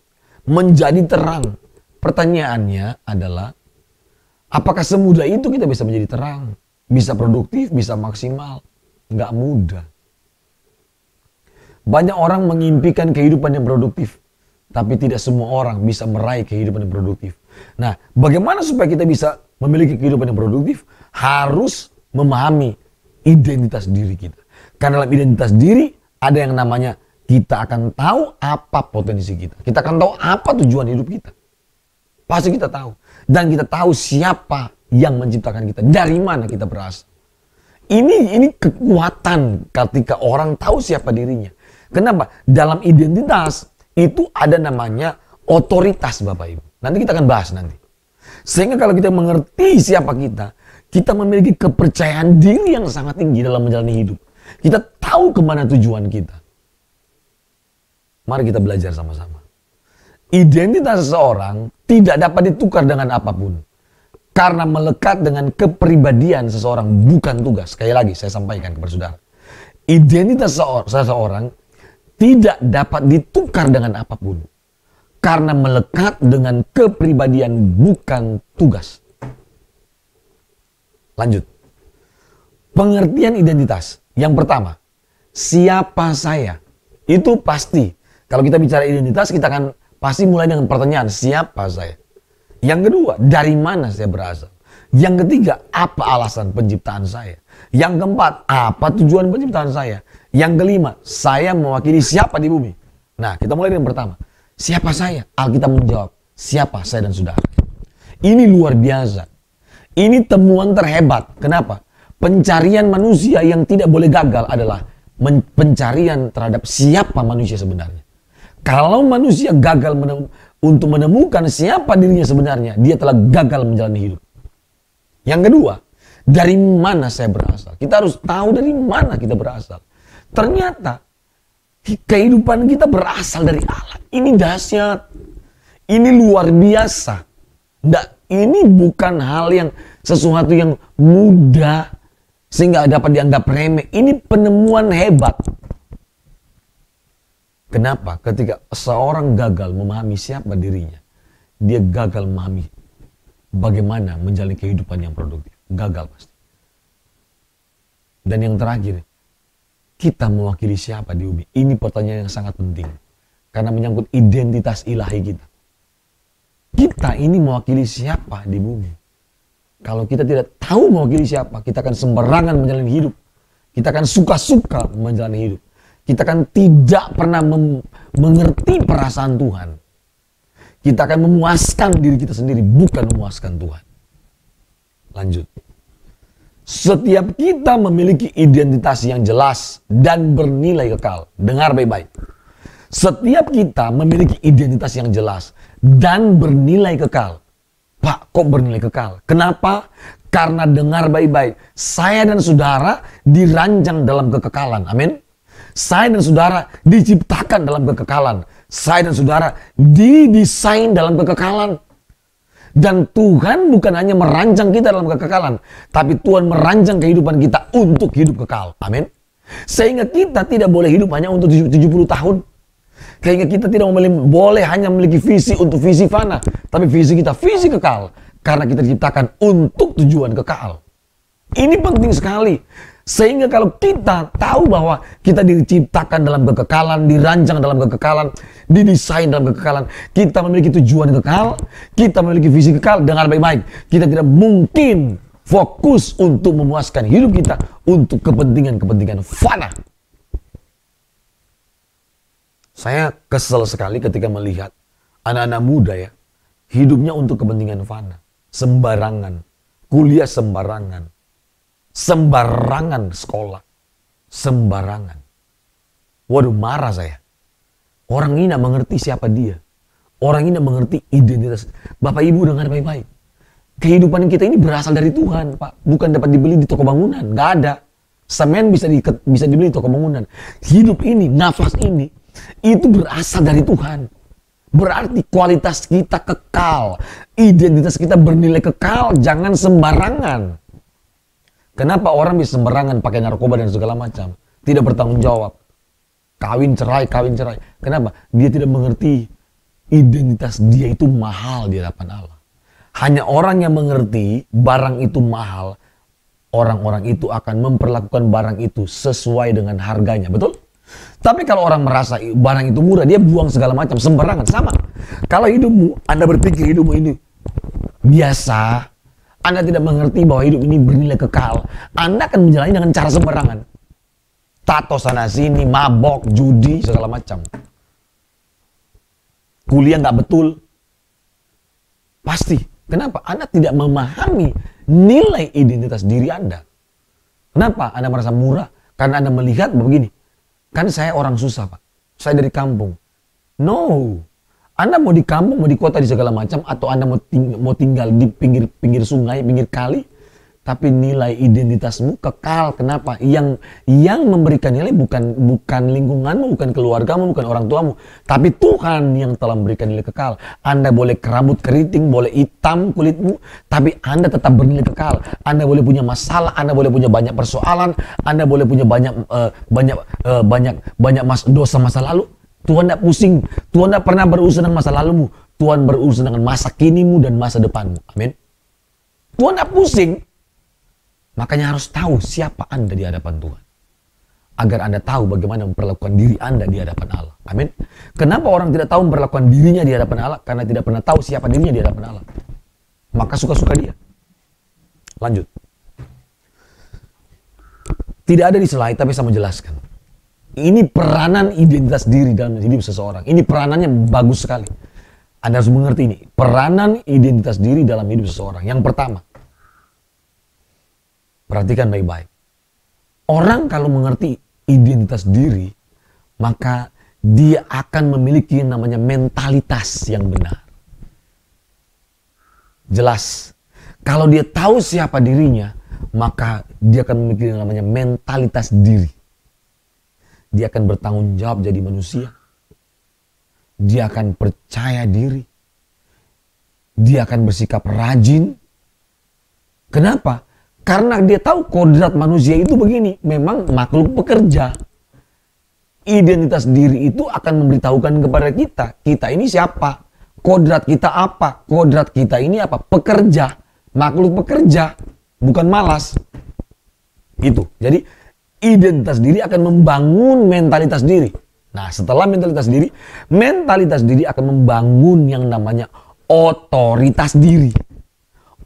[SPEAKER 5] Menjadi terang. Pertanyaannya adalah, apakah semudah itu kita bisa menjadi terang? Bisa produktif, bisa maksimal? Nggak mudah. Banyak orang mengimpikan kehidupan yang produktif. Tapi tidak semua orang bisa meraih kehidupan yang produktif. Nah, bagaimana supaya kita bisa memiliki kehidupan yang produktif? Harus memahami identitas diri kita. Karena dalam identitas diri ada yang namanya kita akan tahu apa potensi kita. Kita akan tahu apa tujuan hidup kita. Pasti kita tahu. Dan kita tahu siapa yang menciptakan kita. Dari mana kita berasal. Ini kekuatan ketika orang tahu siapa dirinya. Kenapa? Dalam identitas itu ada namanya otoritas Bapak Ibu. Nanti kita akan bahas nanti. Sehingga kalau kita mengerti siapa kita, kita memiliki kepercayaan diri yang sangat tinggi dalam menjalani hidup. Kita tahu kemana tujuan kita. Mari kita belajar sama-sama. Identitas seseorang tidak dapat ditukar dengan apapun. Karena melekat dengan kepribadian seseorang, bukan tugas. Sekali lagi saya sampaikan kepada saudara. Identitas seseorang tidak dapat ditukar dengan apapun. Karena melekat dengan kepribadian, bukan tugas. Lanjut. Pengertian identitas. Yang pertama, siapa saya? Itu pasti. Kalau kita bicara identitas, kita akan pasti mulai dengan pertanyaan, siapa saya? Yang kedua, dari mana saya berasal? Yang ketiga, apa alasan penciptaan saya? Yang keempat, apa tujuan penciptaan saya? Yang kelima, saya mewakili siapa di bumi? Nah, kita mulai dengan pertama. Siapa saya? Alkitab menjawab, siapa saya dan saudara? Ini luar biasa. Ini temuan terhebat. Kenapa? Pencarian manusia yang tidak boleh gagal adalah pencarian terhadap siapa manusia sebenarnya. Kalau manusia gagal untuk menemukan siapa dirinya sebenarnya, dia telah gagal menjalani hidup. Yang kedua, dari mana saya berasal? Kita harus tahu dari mana kita berasal. Ternyata kehidupan kita berasal dari Allah. Ini dahsyat. Ini luar biasa. Ini bukan hal yang sesuatu yang mudah sehingga dapat dianggap remeh. Ini penemuan hebat. Kenapa? Ketika seorang gagal memahami siapa dirinya, dia gagal memahami bagaimana menjalani kehidupan yang produktif. Gagal pasti. Dan yang terakhir, kita mewakili siapa di bumi? Ini pertanyaan yang sangat penting. Karena menyangkut identitas ilahi kita. Kita ini mewakili siapa di bumi? Kalau kita tidak tahu mewakili siapa, kita akan sembarangan menjalani hidup. Kita akan suka-suka menjalani hidup. Kita akan tidak pernah mengerti perasaan Tuhan. Kita akan memuaskan diri kita sendiri, bukan memuaskan Tuhan. Lanjut. Setiap kita memiliki identitas yang jelas dan bernilai kekal. Dengar baik-baik. Setiap kita memiliki identitas yang jelas dan bernilai kekal. Pak, kok bernilai kekal? Kenapa? Karena dengar baik-baik. Saya dan saudara dirancang dalam kekekalan. Amin. Saya dan saudara diciptakan dalam kekekalan. Saya dan saudara didesain dalam kekekalan. Dan Tuhan bukan hanya merancang kita dalam kekekalan, tapi Tuhan merancang kehidupan kita untuk hidup kekal. Amin. Sehingga kita tidak boleh hidup hanya untuk 70 tahun. Sehingga kita tidak boleh hanya memiliki visi untuk visi fana, tapi visi kita visi kekal. Karena kita diciptakan untuk tujuan kekal. Ini penting sekali. Sehingga kalau kita tahu bahwa kita diciptakan dalam kekekalan, dirancang dalam kekekalan, didesain dalam kekekalan, kita memiliki tujuan kekal, kita memiliki visi kekal, dengar baik-baik. Kita tidak mungkin fokus untuk memuaskan hidup kita untuk kepentingan-kepentingan fana. Saya kesel sekali ketika melihat anak-anak muda ya, hidupnya untuk kepentingan fana. Sembarangan, kuliah sembarangan. Sembarangan sekolah. Sembarangan. Waduh, marah saya. Orang ini tidak mengerti siapa dia. Orang ini tidak mengerti identitas. Bapak Ibu dengar baik-baik. Kehidupan kita ini berasal dari Tuhan, Pak. Bukan dapat dibeli di toko bangunan. Nggak ada. Semen bisa dibeli toko bangunan. Hidup ini, nafas ini, itu berasal dari Tuhan. Berarti kualitas kita kekal. Identitas kita bernilai kekal, jangan sembarangan. Kenapa orang bisa sembarangan pakai narkoba dan segala macam? Tidak bertanggung jawab. Kawin cerai. Kenapa? Dia tidak mengerti identitas dia itu mahal di hadapan Allah. Hanya orang yang mengerti barang itu mahal, orang-orang itu akan memperlakukan barang itu sesuai dengan harganya. Betul? Tapi kalau orang merasa barang itu murah, dia buang segala macam, sembarangan. Sama. Kalau hidupmu, Anda berpikir hidupmu ini biasa, Anda tidak mengerti bahwa hidup ini bernilai kekal, Anda akan menjalani dengan cara sembarangan. Tato sana sini, mabok, judi, segala macam. Kuliah nggak betul. Pasti. Kenapa? Anda tidak memahami nilai identitas diri Anda. Kenapa Anda merasa murah? Karena Anda melihat begini. Kan saya orang susah, Pak. Saya dari kampung. No. Anda mau di kampung, mau di kota, di segala macam, atau Anda mau tinggal di pinggir sungai, pinggir kali, tapi nilai identitasmu kekal. Kenapa? Yang memberikan nilai bukan lingkunganmu, bukan keluargamu, bukan orang tuamu, tapi Tuhan yang telah memberikan nilai kekal. Anda boleh kerabut keriting, boleh hitam kulitmu, tapi Anda tetap bernilai kekal. Anda boleh punya masalah, Anda boleh punya banyak persoalan, Anda boleh punya banyak dosa masa lalu. Tuhan tidak pusing. Tuhan tidak pernah berurusan dengan masa lalumu. Tuhan berurusan dengan masa kinimu dan masa depanmu. Amin. Tuhan tidak pusing. Makanya harus tahu siapa Anda di hadapan Tuhan. Agar Anda tahu bagaimana memperlakukan diri Anda di hadapan Allah. Amin. Kenapa orang tidak tahu memperlakukan dirinya di hadapan Allah? Karena tidak pernah tahu siapa dirinya di hadapan Allah. Maka suka-suka dia. Lanjut. Tidak ada di slide, tapi saya menjelaskan. Ini peranan identitas diri dalam hidup seseorang. Ini peranannya bagus sekali. Anda harus mengerti ini. Peranan identitas diri dalam hidup seseorang. Yang pertama. Perhatikan baik-baik. Orang kalau mengerti identitas diri, maka dia akan memiliki yang namanya mentalitas yang benar. Jelas. Kalau dia tahu siapa dirinya, maka dia akan memiliki yang namanya mentalitas diri. Dia akan bertanggung jawab jadi manusia. Dia akan percaya diri. Dia akan bersikap rajin. Kenapa? Karena dia tahu kodrat manusia itu begini. Memang makhluk pekerja. Identitas diri itu akan memberitahukan kepada kita. Kita ini siapa? Kodrat kita apa? Kodrat kita ini apa? Pekerja. Makhluk pekerja. Bukan malas. Itu. Jadi identitas diri akan membangun mentalitas diri. Nah, setelah mentalitas diri akan membangun yang namanya otoritas diri.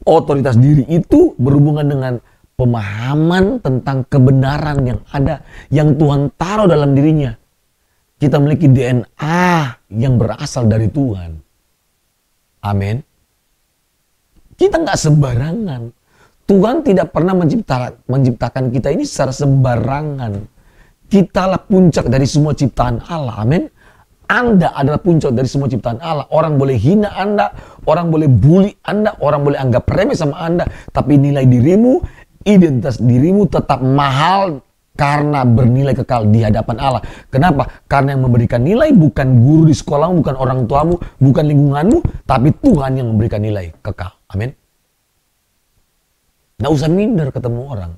[SPEAKER 5] Otoritas diri itu berhubungan dengan pemahaman tentang kebenaran yang ada, yang Tuhan taruh dalam dirinya. Kita memiliki DNA yang berasal dari Tuhan. Amin. Kita nggak sembarangan. Tuhan tidak pernah menciptakan kita ini secara sembarangan. Kitalah puncak dari semua ciptaan Allah. Amin. Anda adalah puncak dari semua ciptaan Allah. Orang boleh hina Anda, orang boleh bully Anda, orang boleh anggap remeh sama Anda. Tapi nilai dirimu, identitas dirimu tetap mahal karena bernilai kekal di hadapan Allah. Kenapa? Karena yang memberikan nilai bukan guru di sekolahmu, bukan orang tuamu, bukan lingkunganmu, tapi Tuhan yang memberikan nilai kekal. Amin. Nggak usah minder ketemu orang.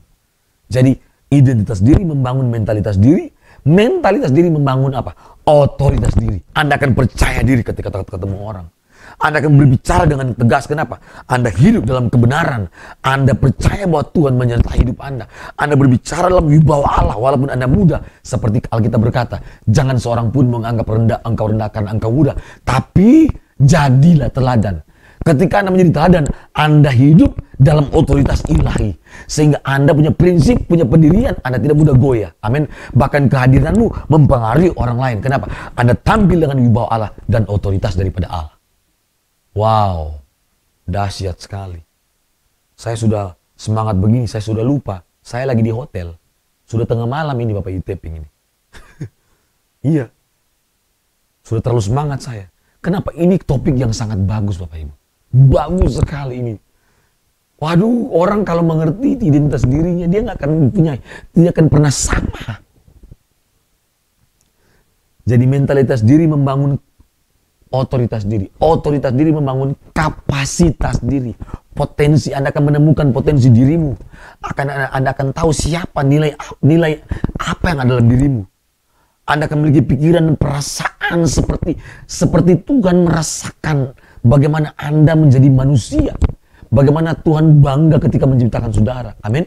[SPEAKER 5] Jadi identitas diri membangun mentalitas diri. Mentalitas diri membangun apa? Otoritas diri. Anda akan percaya diri ketika ketemu orang. Anda akan berbicara dengan tegas. Kenapa? Anda hidup dalam kebenaran. Anda percaya bahwa Tuhan menyertai hidup Anda. Anda berbicara dalam wibawa Allah walaupun Anda muda. Seperti Alkitab berkata, jangan seorang pun menganggap rendah engkau rendahkan engkau muda. Tapi jadilah teladan. Ketika Anda menjadi teladan, Anda hidup dalam otoritas ilahi. Sehingga Anda punya prinsip, punya pendirian, Anda tidak mudah goyah. Amin. Bahkan kehadiranmu mempengaruhi orang lain. Kenapa? Anda tampil dengan wibawa Allah dan otoritas daripada Allah. Wow, dahsyat sekali. Saya sudah semangat begini, saya sudah lupa. Saya lagi di hotel. Sudah tengah malam ini Bapak Ibu taping ini. Iya. Sudah terlalu semangat saya. Kenapa? Ini topik yang sangat bagus Bapak Ibu. Bagus sekali ini. Waduh, orang kalau mengerti identitas dirinya, dia tidak akan pernah sama. Jadi mentalitas diri membangun otoritas diri. Otoritas diri membangun kapasitas diri. Potensi, Anda akan menemukan potensi dirimu. Anda akan tahu siapa, nilai apa yang ada dalam dirimu. Anda akan memiliki pikiran dan perasaan seperti Tuhan merasakan bagaimana Anda menjadi manusia. Bagaimana Tuhan bangga ketika menciptakan saudara. Amin.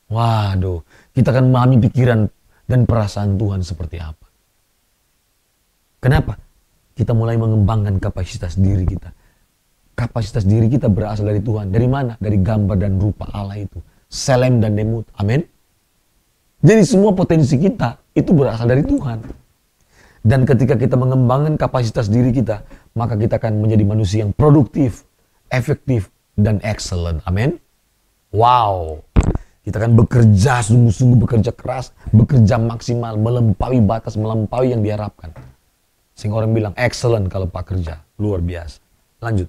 [SPEAKER 5] Waduh, kita akan memahami pikiran dan perasaan Tuhan seperti apa. Kenapa? Kita mulai mengembangkan kapasitas diri kita. Kapasitas diri kita berasal dari Tuhan. Dari mana? Dari gambar dan rupa Allah itu. Selem dan Demut. Amin. Jadi semua potensi kita itu berasal dari Tuhan. Dan ketika kita mengembangkan kapasitas diri kita, maka kita akan menjadi manusia yang produktif, efektif, dan excellent. Amin. Wow. Kita akan bekerja sungguh-sungguh, bekerja keras, bekerja maksimal, melampaui batas, melampaui yang diharapkan. Sehingga orang bilang excellent kalau Pak kerja. Luar biasa. Lanjut.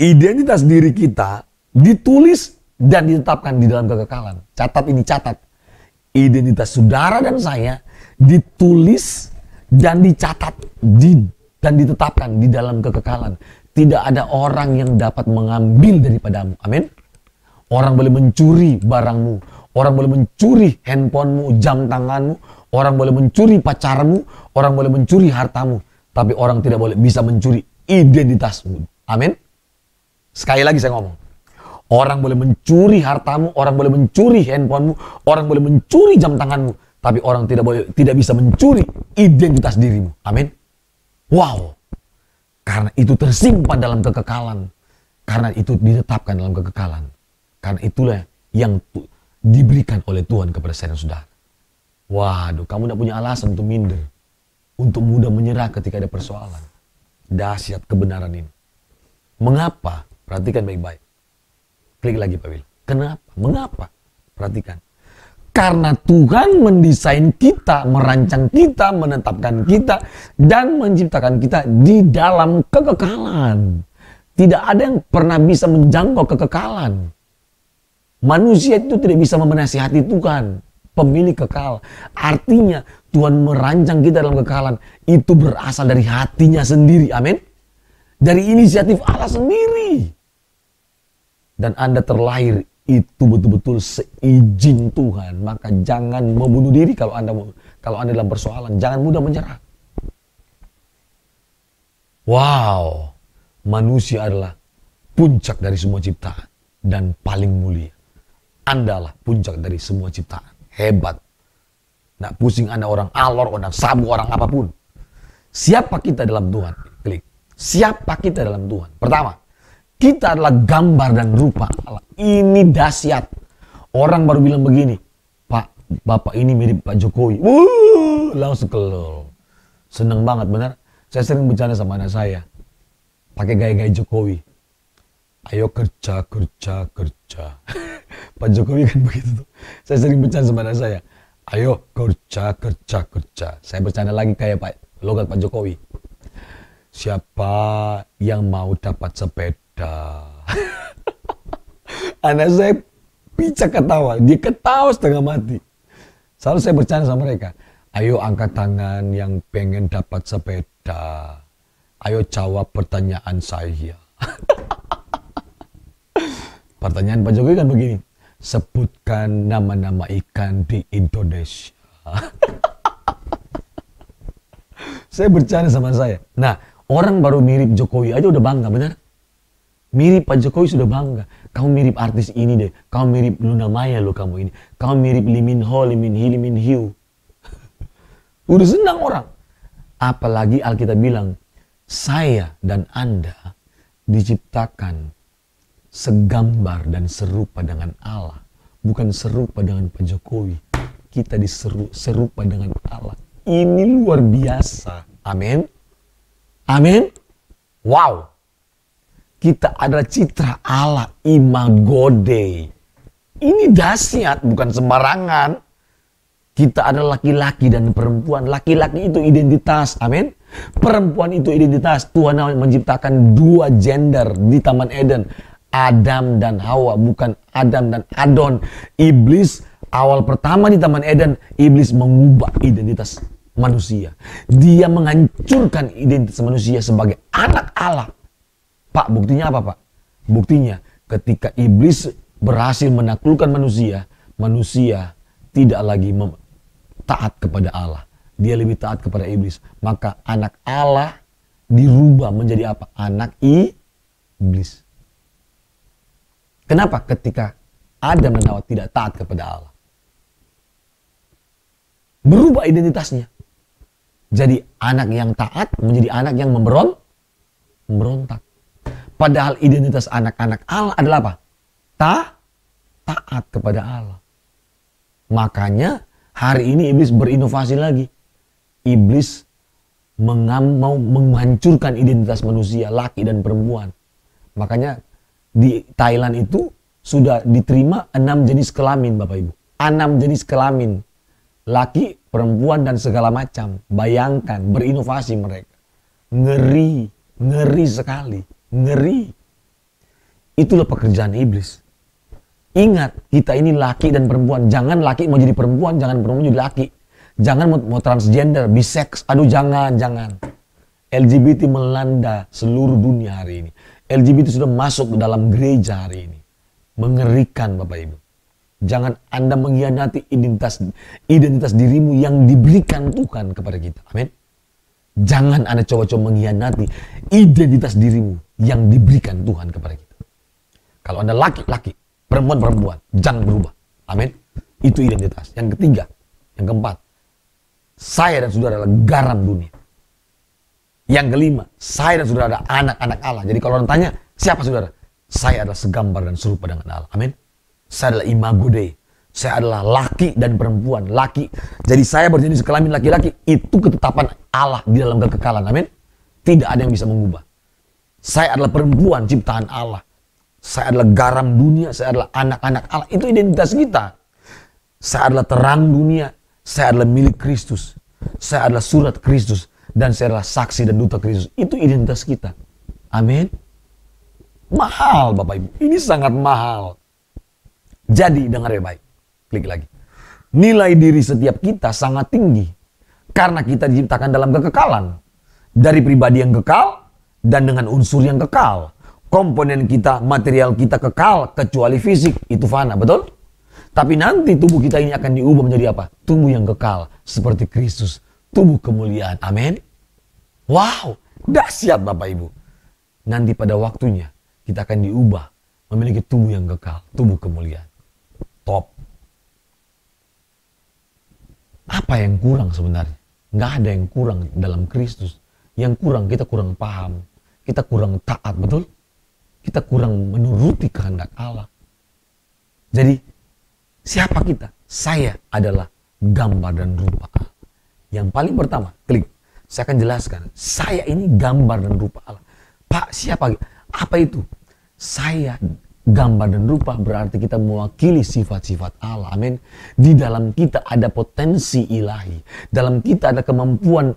[SPEAKER 5] Identitas diri kita ditulis dan ditetapkan di dalam kekekalan. Catat ini, catat. Identitas saudara dan saya ditulis dan dicatat dan ditetapkan di dalam kekekalan. Tidak ada orang yang dapat mengambil daripadamu. Amin. Orang boleh mencuri barangmu. Orang boleh mencuri handphonemu, jam tanganmu. Orang boleh mencuri pacarmu. Orang boleh mencuri hartamu. Tapi orang tidak boleh bisa mencuri identitasmu. Amin. Sekali lagi saya ngomong. Orang boleh mencuri hartamu. Orang boleh mencuri handphonemu. Orang boleh mencuri jam tanganmu. Tapi orang tidak bisa mencuri identitas dirimu. Amin. Wow. Karena itu tersimpan dalam kekekalan. Karena itu ditetapkan dalam kekekalan. Karena itulah yang diberikan oleh Tuhan kepada saya dan saudara. Waduh, kamu tidak punya alasan untuk minder. Untuk mudah menyerah ketika ada persoalan. Dahsyat kebenaran ini. Mengapa? Perhatikan baik-baik. Klik lagi Pak Wil. Kenapa? Mengapa? Perhatikan. Karena Tuhan mendesain kita, merancang kita, menetapkan kita, dan menciptakan kita di dalam kekekalan. Tidak ada yang pernah bisa menjangkau kekekalan. Manusia itu tidak bisa menasihati Tuhan, pemilik kekal. Artinya Tuhan merancang kita dalam kekekalan. Itu berasal dari hatinya sendiri. Amin. Dari inisiatif Allah sendiri. Dan Anda terlahir itu betul-betul seizin Tuhan. Maka jangan membunuh diri kalau Anda dalam persoalan. Jangan mudah menyerah. Wow. Manusia adalah puncak dari semua ciptaan. Dan paling mulia. Anda lah puncak dari semua ciptaan. Hebat. Nggak pusing Anda orang alor, orang sabu, orang apapun. Siapa kita dalam Tuhan? Klik. Siapa kita dalam Tuhan? Pertama. Kita adalah gambar dan rupa Allah. Ini dahsyat. Orang baru bilang begini, Pak, Bapak ini mirip Pak Jokowi. Langsung kelol. Seneng banget, benar. Saya sering bercanda sama anak saya. Pakai gaya-gaya Jokowi. Ayo kerja, kerja, kerja. Pak Jokowi kan begitu tuh. Saya sering bercanda sama anak saya. Ayo kerja, kerja, kerja. Saya bercanda lagi kayak logat Pak Jokowi. Siapa yang mau dapat sepeda? Anak saya picak ketawa. Dia ketawa setengah mati. Selalu saya bercanda sama mereka. Ayo angkat tangan yang pengen dapat sepeda. Ayo jawab pertanyaan saya. Pertanyaan Pak Jokowi kan begini. Sebutkan nama-nama ikan di Indonesia. Saya bercanda sama saya. Nah, orang baru mirip Jokowi aja udah bangga, benar? Mirip Pak Jokowi sudah bangga. Kamu mirip artis ini deh. Kamu mirip Luna Maya loh kamu ini. Kamu mirip Lee Min Ho, Lee Min Hee, Lee Min Hyo. Udah senang orang. Apalagi Alkitab bilang, saya dan Anda diciptakan segambar dan serupa dengan Allah. Bukan serupa dengan Pak Jokowi. Kita serupa dengan Allah. Ini luar biasa. Amin. Amin. Wow. Kita adalah citra Allah, imago Dei. Ini dahsyat, bukan sembarangan. Kita adalah laki-laki dan perempuan. Laki-laki itu identitas, amin. Perempuan itu identitas. Tuhan menciptakan dua gender di Taman Eden. Adam dan Hawa, bukan Adam dan Adon. Iblis awal pertama di Taman Eden, iblis mengubah identitas manusia. Dia menghancurkan identitas manusia sebagai anak Allah. Pak, buktinya apa, Pak? Buktinya ketika iblis berhasil menaklukkan manusia, manusia tidak lagi taat kepada Allah. Dia lebih taat kepada iblis. Maka anak Allah dirubah menjadi apa? Anak iblis. Kenapa? Ketika Adam dan Hawa tidak taat kepada Allah. Berubah identitasnya. Jadi anak yang taat menjadi anak yang memberontak. Padahal identitas anak-anak Allah adalah apa? Taat kepada Allah. Makanya hari ini iblis berinovasi lagi. Iblis mau menghancurkan identitas manusia, laki dan perempuan. Makanya di Thailand itu sudah diterima 6 jenis kelamin, Bapak Ibu. 6 jenis kelamin. Laki, perempuan, dan segala macam. Bayangkan, berinovasi mereka. Ngeri sekali. Ngeri. Itulah pekerjaan iblis. Ingat, kita ini laki dan perempuan. Jangan laki mau jadi perempuan, jangan perempuan jadi laki. Jangan mau transgender, bisex. Aduh, jangan. LGBT melanda seluruh dunia hari ini. LGBT sudah masuk ke dalam gereja hari ini. Mengerikan, Bapak Ibu. Jangan Anda mengkhianati identitas dirimu yang diberikan Tuhan kepada kita. Amin. Jangan Anda coba-coba mengkhianati identitas dirimu yang diberikan Tuhan kepada kita. Kalau Anda laki-laki, perempuan-perempuan, jangan berubah. Amin. Itu identitas. Yang ketiga, yang keempat, saya dan saudara adalah garam dunia. Yang kelima, saya dan saudara adalah anak-anak Allah. Jadi kalau orang tanya, siapa saudara? Saya adalah segambar dan serupa dengan Allah. Amin. Saya adalah imago Dei. Saya adalah laki dan perempuan. Laki. Jadi saya berjenis kelamin laki-laki. Itu ketetapan Allah di dalam kekekalan. Amin. Tidak ada yang bisa mengubah. Saya adalah perempuan ciptaan Allah. Saya adalah garam dunia. Saya adalah anak-anak Allah. Itu identitas kita. Saya adalah terang dunia. Saya adalah milik Kristus. Saya adalah surat Kristus. Dan saya adalah saksi dan duta Kristus. Itu identitas kita. Amin. Mahal, Bapak Ibu. Ini sangat mahal. Jadi, dengar ya baik. Klik lagi. Nilai diri setiap kita sangat tinggi. Karena kita diciptakan dalam kekekalan. Dari pribadi yang kekal dan dengan unsur yang kekal. Komponen kita, material kita kekal, kecuali fisik. Itu fana, betul? Tapi nanti tubuh kita ini akan diubah menjadi apa? Tubuh yang kekal. Seperti Kristus. Tubuh kemuliaan. Amin. Wow, dahsyat Bapak Ibu. Nanti pada waktunya kita akan diubah memiliki tubuh yang kekal, tubuh kemuliaan. Top. Apa yang kurang sebenarnya? Nggak ada yang kurang dalam Kristus. Yang kurang, kita kurang paham. Kita kurang taat, betul? Kita kurang menuruti kehendak Allah. Jadi, siapa kita? Saya adalah gambar dan rupa Allah. Yang paling pertama, klik. Saya akan jelaskan. Saya ini gambar dan rupa Allah. Pak, siapa? Apa itu? Saya gambar dan rupa berarti kita mewakili sifat-sifat Allah. Amin. Di dalam kita ada potensi ilahi. Dalam kita ada kemampuan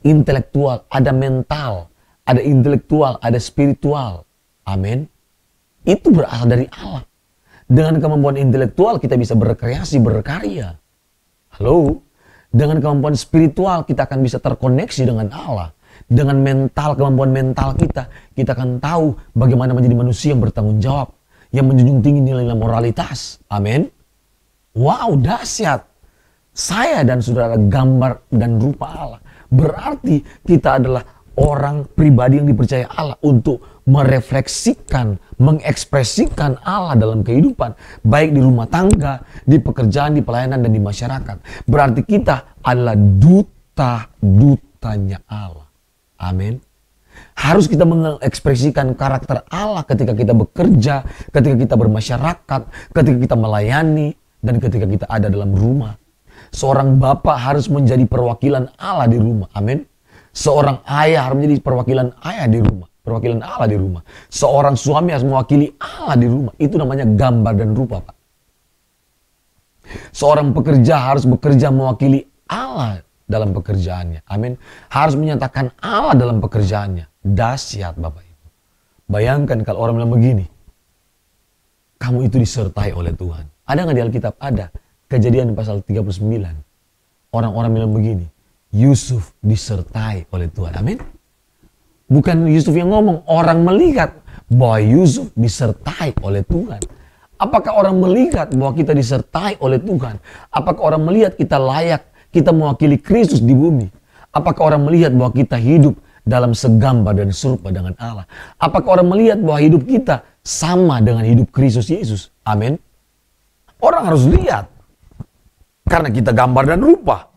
[SPEAKER 5] intelektual, ada mental, ada intelektual, ada spiritual. Amin. Itu berasal dari Allah. Dengan kemampuan intelektual kita bisa berkreasi, berkarya. Halo. Dengan kemampuan spiritual kita akan bisa terkoneksi dengan Allah. Dengan mental, kemampuan mental kita akan tahu bagaimana menjadi manusia yang bertanggung jawab, yang menjunjung tinggi nilai moralitas. Amin. Wow, dahsyat. Saya dan saudara gambar dan rupa Allah. Berarti kita adalah orang pribadi yang dipercaya Allah untuk merefleksikan, mengekspresikan Allah dalam kehidupan. Baik di rumah tangga, di pekerjaan, di pelayanan, dan di masyarakat. Berarti kita adalah duta-dutanya Allah. Amin. Harus kita mengekspresikan karakter Allah ketika kita bekerja, ketika kita bermasyarakat, ketika kita melayani, dan ketika kita ada dalam rumah. Seorang bapak harus menjadi perwakilan Allah di rumah. Amin. Seorang ayah harus menjadi perwakilan ayah di rumah. Perwakilan Allah di rumah. Seorang suami harus mewakili Allah di rumah. Itu namanya gambar dan rupa, Pak. Seorang pekerja harus bekerja mewakili Allah dalam pekerjaannya. Amin. Harus menyatakan Allah dalam pekerjaannya. Dahsyat, Bapak Ibu. Bayangkan kalau orang bilang begini. kamu itu disertai oleh Tuhan. Ada nggak di Alkitab? Ada. Kejadian pasal 39. Orang-orang bilang begini, Yusuf disertai oleh Tuhan. Amin. Bukan Yusuf yang ngomong, orang melihat bahwa Yusuf disertai oleh Tuhan. Apakah orang melihat bahwa kita disertai oleh Tuhan? Apakah orang melihat kita layak, kita mewakili Kristus di bumi? Apakah orang melihat bahwa kita hidup dalam segambar dan serupa dengan Allah? Apakah orang melihat bahwa hidup kita sama dengan hidup Kristus Yesus? Amin. Orang harus lihat. Karena kita gambar dan rupa.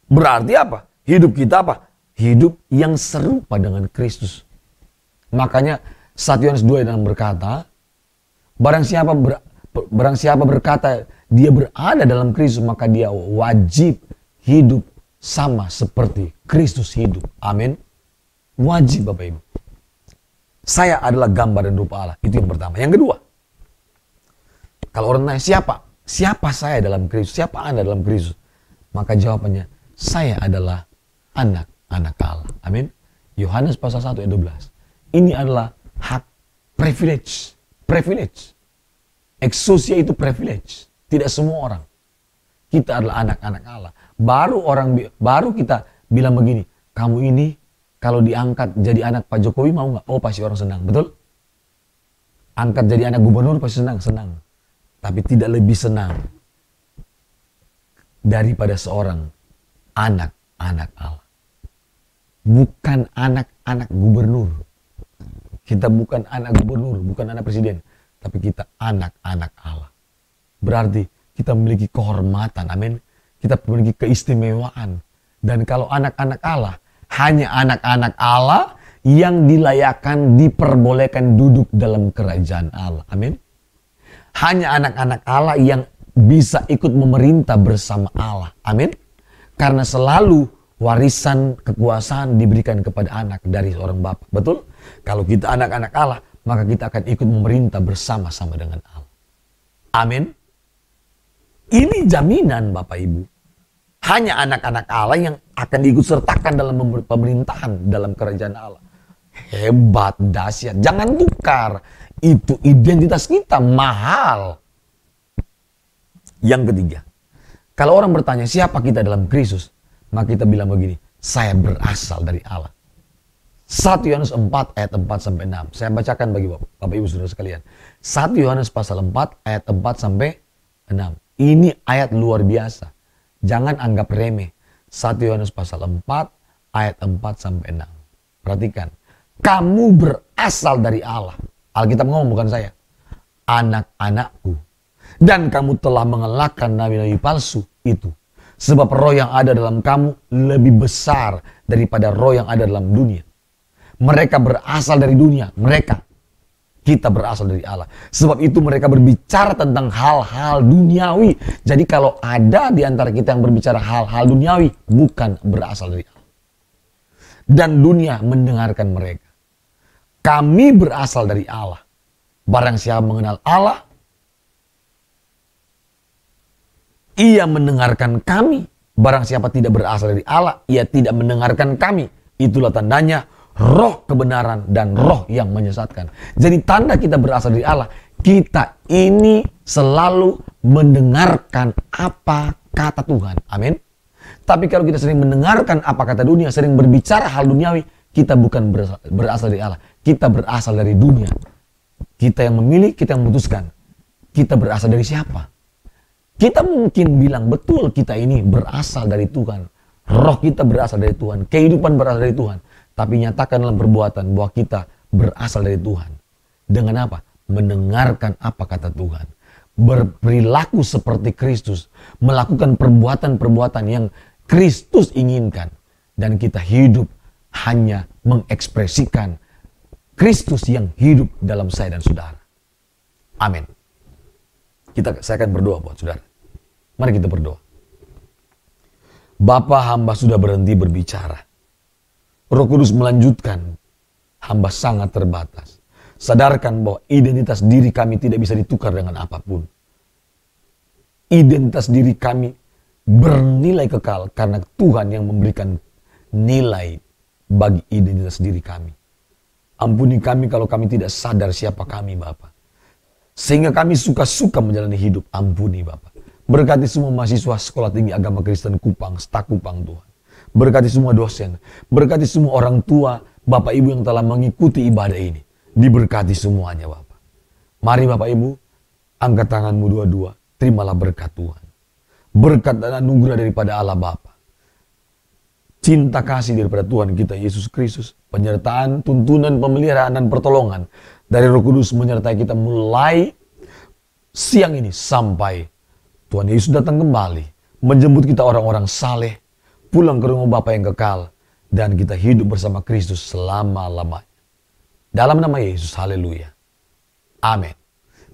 [SPEAKER 5] Berarti apa? Hidup kita apa? Hidup yang serupa dengan Kristus. Makanya 1 Yohanes 2 yang berkata, barang siapa berkata dia berada dalam Kristus, maka dia wajib hidup sama seperti Kristus hidup. Amin. Wajib, Bapak Ibu. Saya adalah gambar dan rupa Allah. Itu yang pertama. Yang kedua, kalau orang tanya siapa saya dalam Kristus, siapa Anda dalam Kristus, maka jawabannya, saya adalah anak Allah. Amin. Yohanes pasal 1 ayat 12. Ini adalah hak, privilege. Exousia itu privilege. Tidak semua orang. Kita adalah anak-anak Allah. Baru kita bilang begini, kamu ini kalau diangkat jadi anak Pak Jokowi mau nggak? Oh, pasti orang senang, betul? Angkat jadi anak gubernur pasti senang. Tapi tidak lebih senang daripada seorang anak-anak Allah. Bukan anak-anak gubernur. Kita bukan anak gubernur, bukan anak presiden. Tapi kita anak-anak Allah. Berarti kita memiliki kehormatan, amin. Kita memiliki keistimewaan. Dan kalau anak-anak Allah, hanya anak-anak Allah yang dilayakkan, diperbolehkan duduk dalam kerajaan Allah, amin. Hanya anak-anak Allah yang bisa ikut memerintah bersama Allah, amin. Karena selalu warisan kekuasaan diberikan kepada anak dari seorang bapak. Betul? Kalau kita anak-anak Allah, maka kita akan ikut memerintah bersama-sama dengan Allah. Amin. Ini jaminan Bapak Ibu. Hanya anak-anak Allah yang akan diikut sertakan dalam pemerintahan dalam kerajaan Allah. Hebat, dahsyat. Jangan tukar. Itu identitas kita, mahal. Yang ketiga, kalau orang bertanya siapa kita dalam Kristus, maka kita bilang begini, saya berasal dari Allah. 1 Yohanes 4 ayat 4 sampai 6. Saya bacakan bagi Bapak Ibu Saudara sekalian. 1 Yohanes pasal 4 ayat 4 sampai 6. Ini ayat luar biasa. Jangan anggap remeh. 1 Yohanes pasal 4 ayat 4 sampai 6. Perhatikan. Kamu berasal dari Allah. Alkitab ngomong, bukan saya. Anak-anakku. Dan kamu telah mengalahkan nabi-nabi palsu itu. Sebab roh yang ada dalam kamu lebih besar daripada roh yang ada dalam dunia. Mereka berasal dari dunia. Kita berasal dari Allah. Sebab itu mereka berbicara tentang hal-hal duniawi. Jadi kalau ada di antara kita yang berbicara hal-hal duniawi, bukan berasal dari Allah. Dan dunia mendengarkan mereka. Kami berasal dari Allah. Barang siapa mengenal Allah, ia mendengarkan kami. Barang siapa tidak berasal dari Allah, ia tidak mendengarkan kami. Itulah tandanya roh kebenaran dan roh yang menyesatkan. Jadi tanda kita berasal dari Allah, kita ini selalu mendengarkan apa kata Tuhan. Amin. Tapi kalau kita sering mendengarkan apa kata dunia, sering berbicara hal duniawi, kita bukan berasal dari Allah. Kita berasal dari dunia. Kita yang memilih, kita yang memutuskan. Kita berasal dari siapa? Kita mungkin bilang betul kita ini berasal dari Tuhan. Roh kita berasal dari Tuhan. Kehidupan berasal dari Tuhan. Tapi nyatakan dalam perbuatan bahwa kita berasal dari Tuhan. Dengan apa? Mendengarkan apa kata Tuhan. Berperilaku seperti Kristus. Melakukan perbuatan-perbuatan yang Kristus inginkan. Dan kita hidup hanya mengekspresikan Kristus yang hidup dalam saya dan saudara. Amin. Saya akan berdoa buat saudara. Mari kita berdoa. Bapa, hamba sudah berhenti berbicara. Roh Kudus melanjutkan. Hamba sangat terbatas. Sadarkan bahwa identitas diri kami tidak bisa ditukar dengan apapun. Identitas diri kami bernilai kekal karena Tuhan yang memberikan nilai bagi identitas diri kami. Ampuni kami kalau kami tidak sadar siapa kami, Bapa. Sehingga kami suka-suka menjalani hidup. Ampuni Bapak. Berkati semua mahasiswa Sekolah Tinggi Agama Kristen Kupang, STAK Kupang Tuhan. Berkati semua dosen. Berkati semua orang tua, Bapak Ibu yang telah mengikuti ibadah ini. Diberkati semuanya Bapak. Mari Bapak Ibu, angkat tanganmu dua-dua. Terimalah berkat Tuhan. Berkat dan anugerah daripada Allah Bapa. Cinta kasih daripada Tuhan kita Yesus Kristus. Penyertaan, tuntunan, pemeliharaan, dan pertolongan dari Roh Kudus menyertai kita mulai siang ini sampai Tuhan Yesus datang kembali. Menjemput kita orang-orang saleh. Pulang ke rumah Bapa yang kekal. Dan kita hidup bersama Kristus selama-lamanya. Dalam nama Yesus, haleluya. Amin.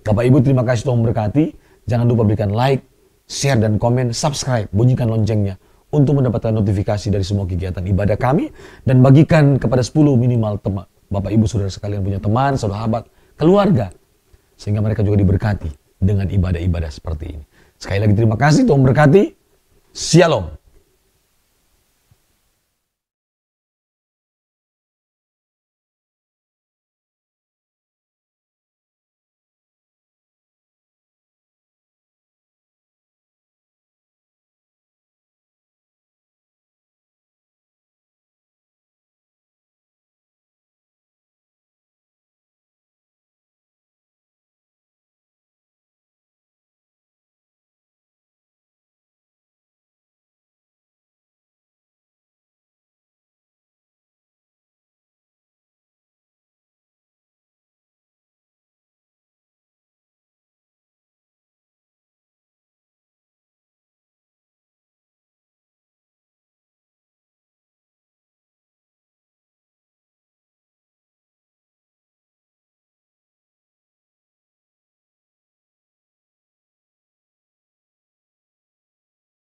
[SPEAKER 5] Bapak Ibu terima kasih Tuhan memberkati. Jangan lupa berikan like, share dan komen, subscribe, bunyikan loncengnya untuk mendapatkan notifikasi dari semua kegiatan ibadah kami. Dan bagikan kepada 10 minimal teman, Bapak Ibu Saudara sekalian punya teman, sahabat, keluarga. Sehingga mereka juga diberkati dengan ibadah-ibadah seperti ini. Sekali lagi terima kasih Tuhan memberkati. Shalom.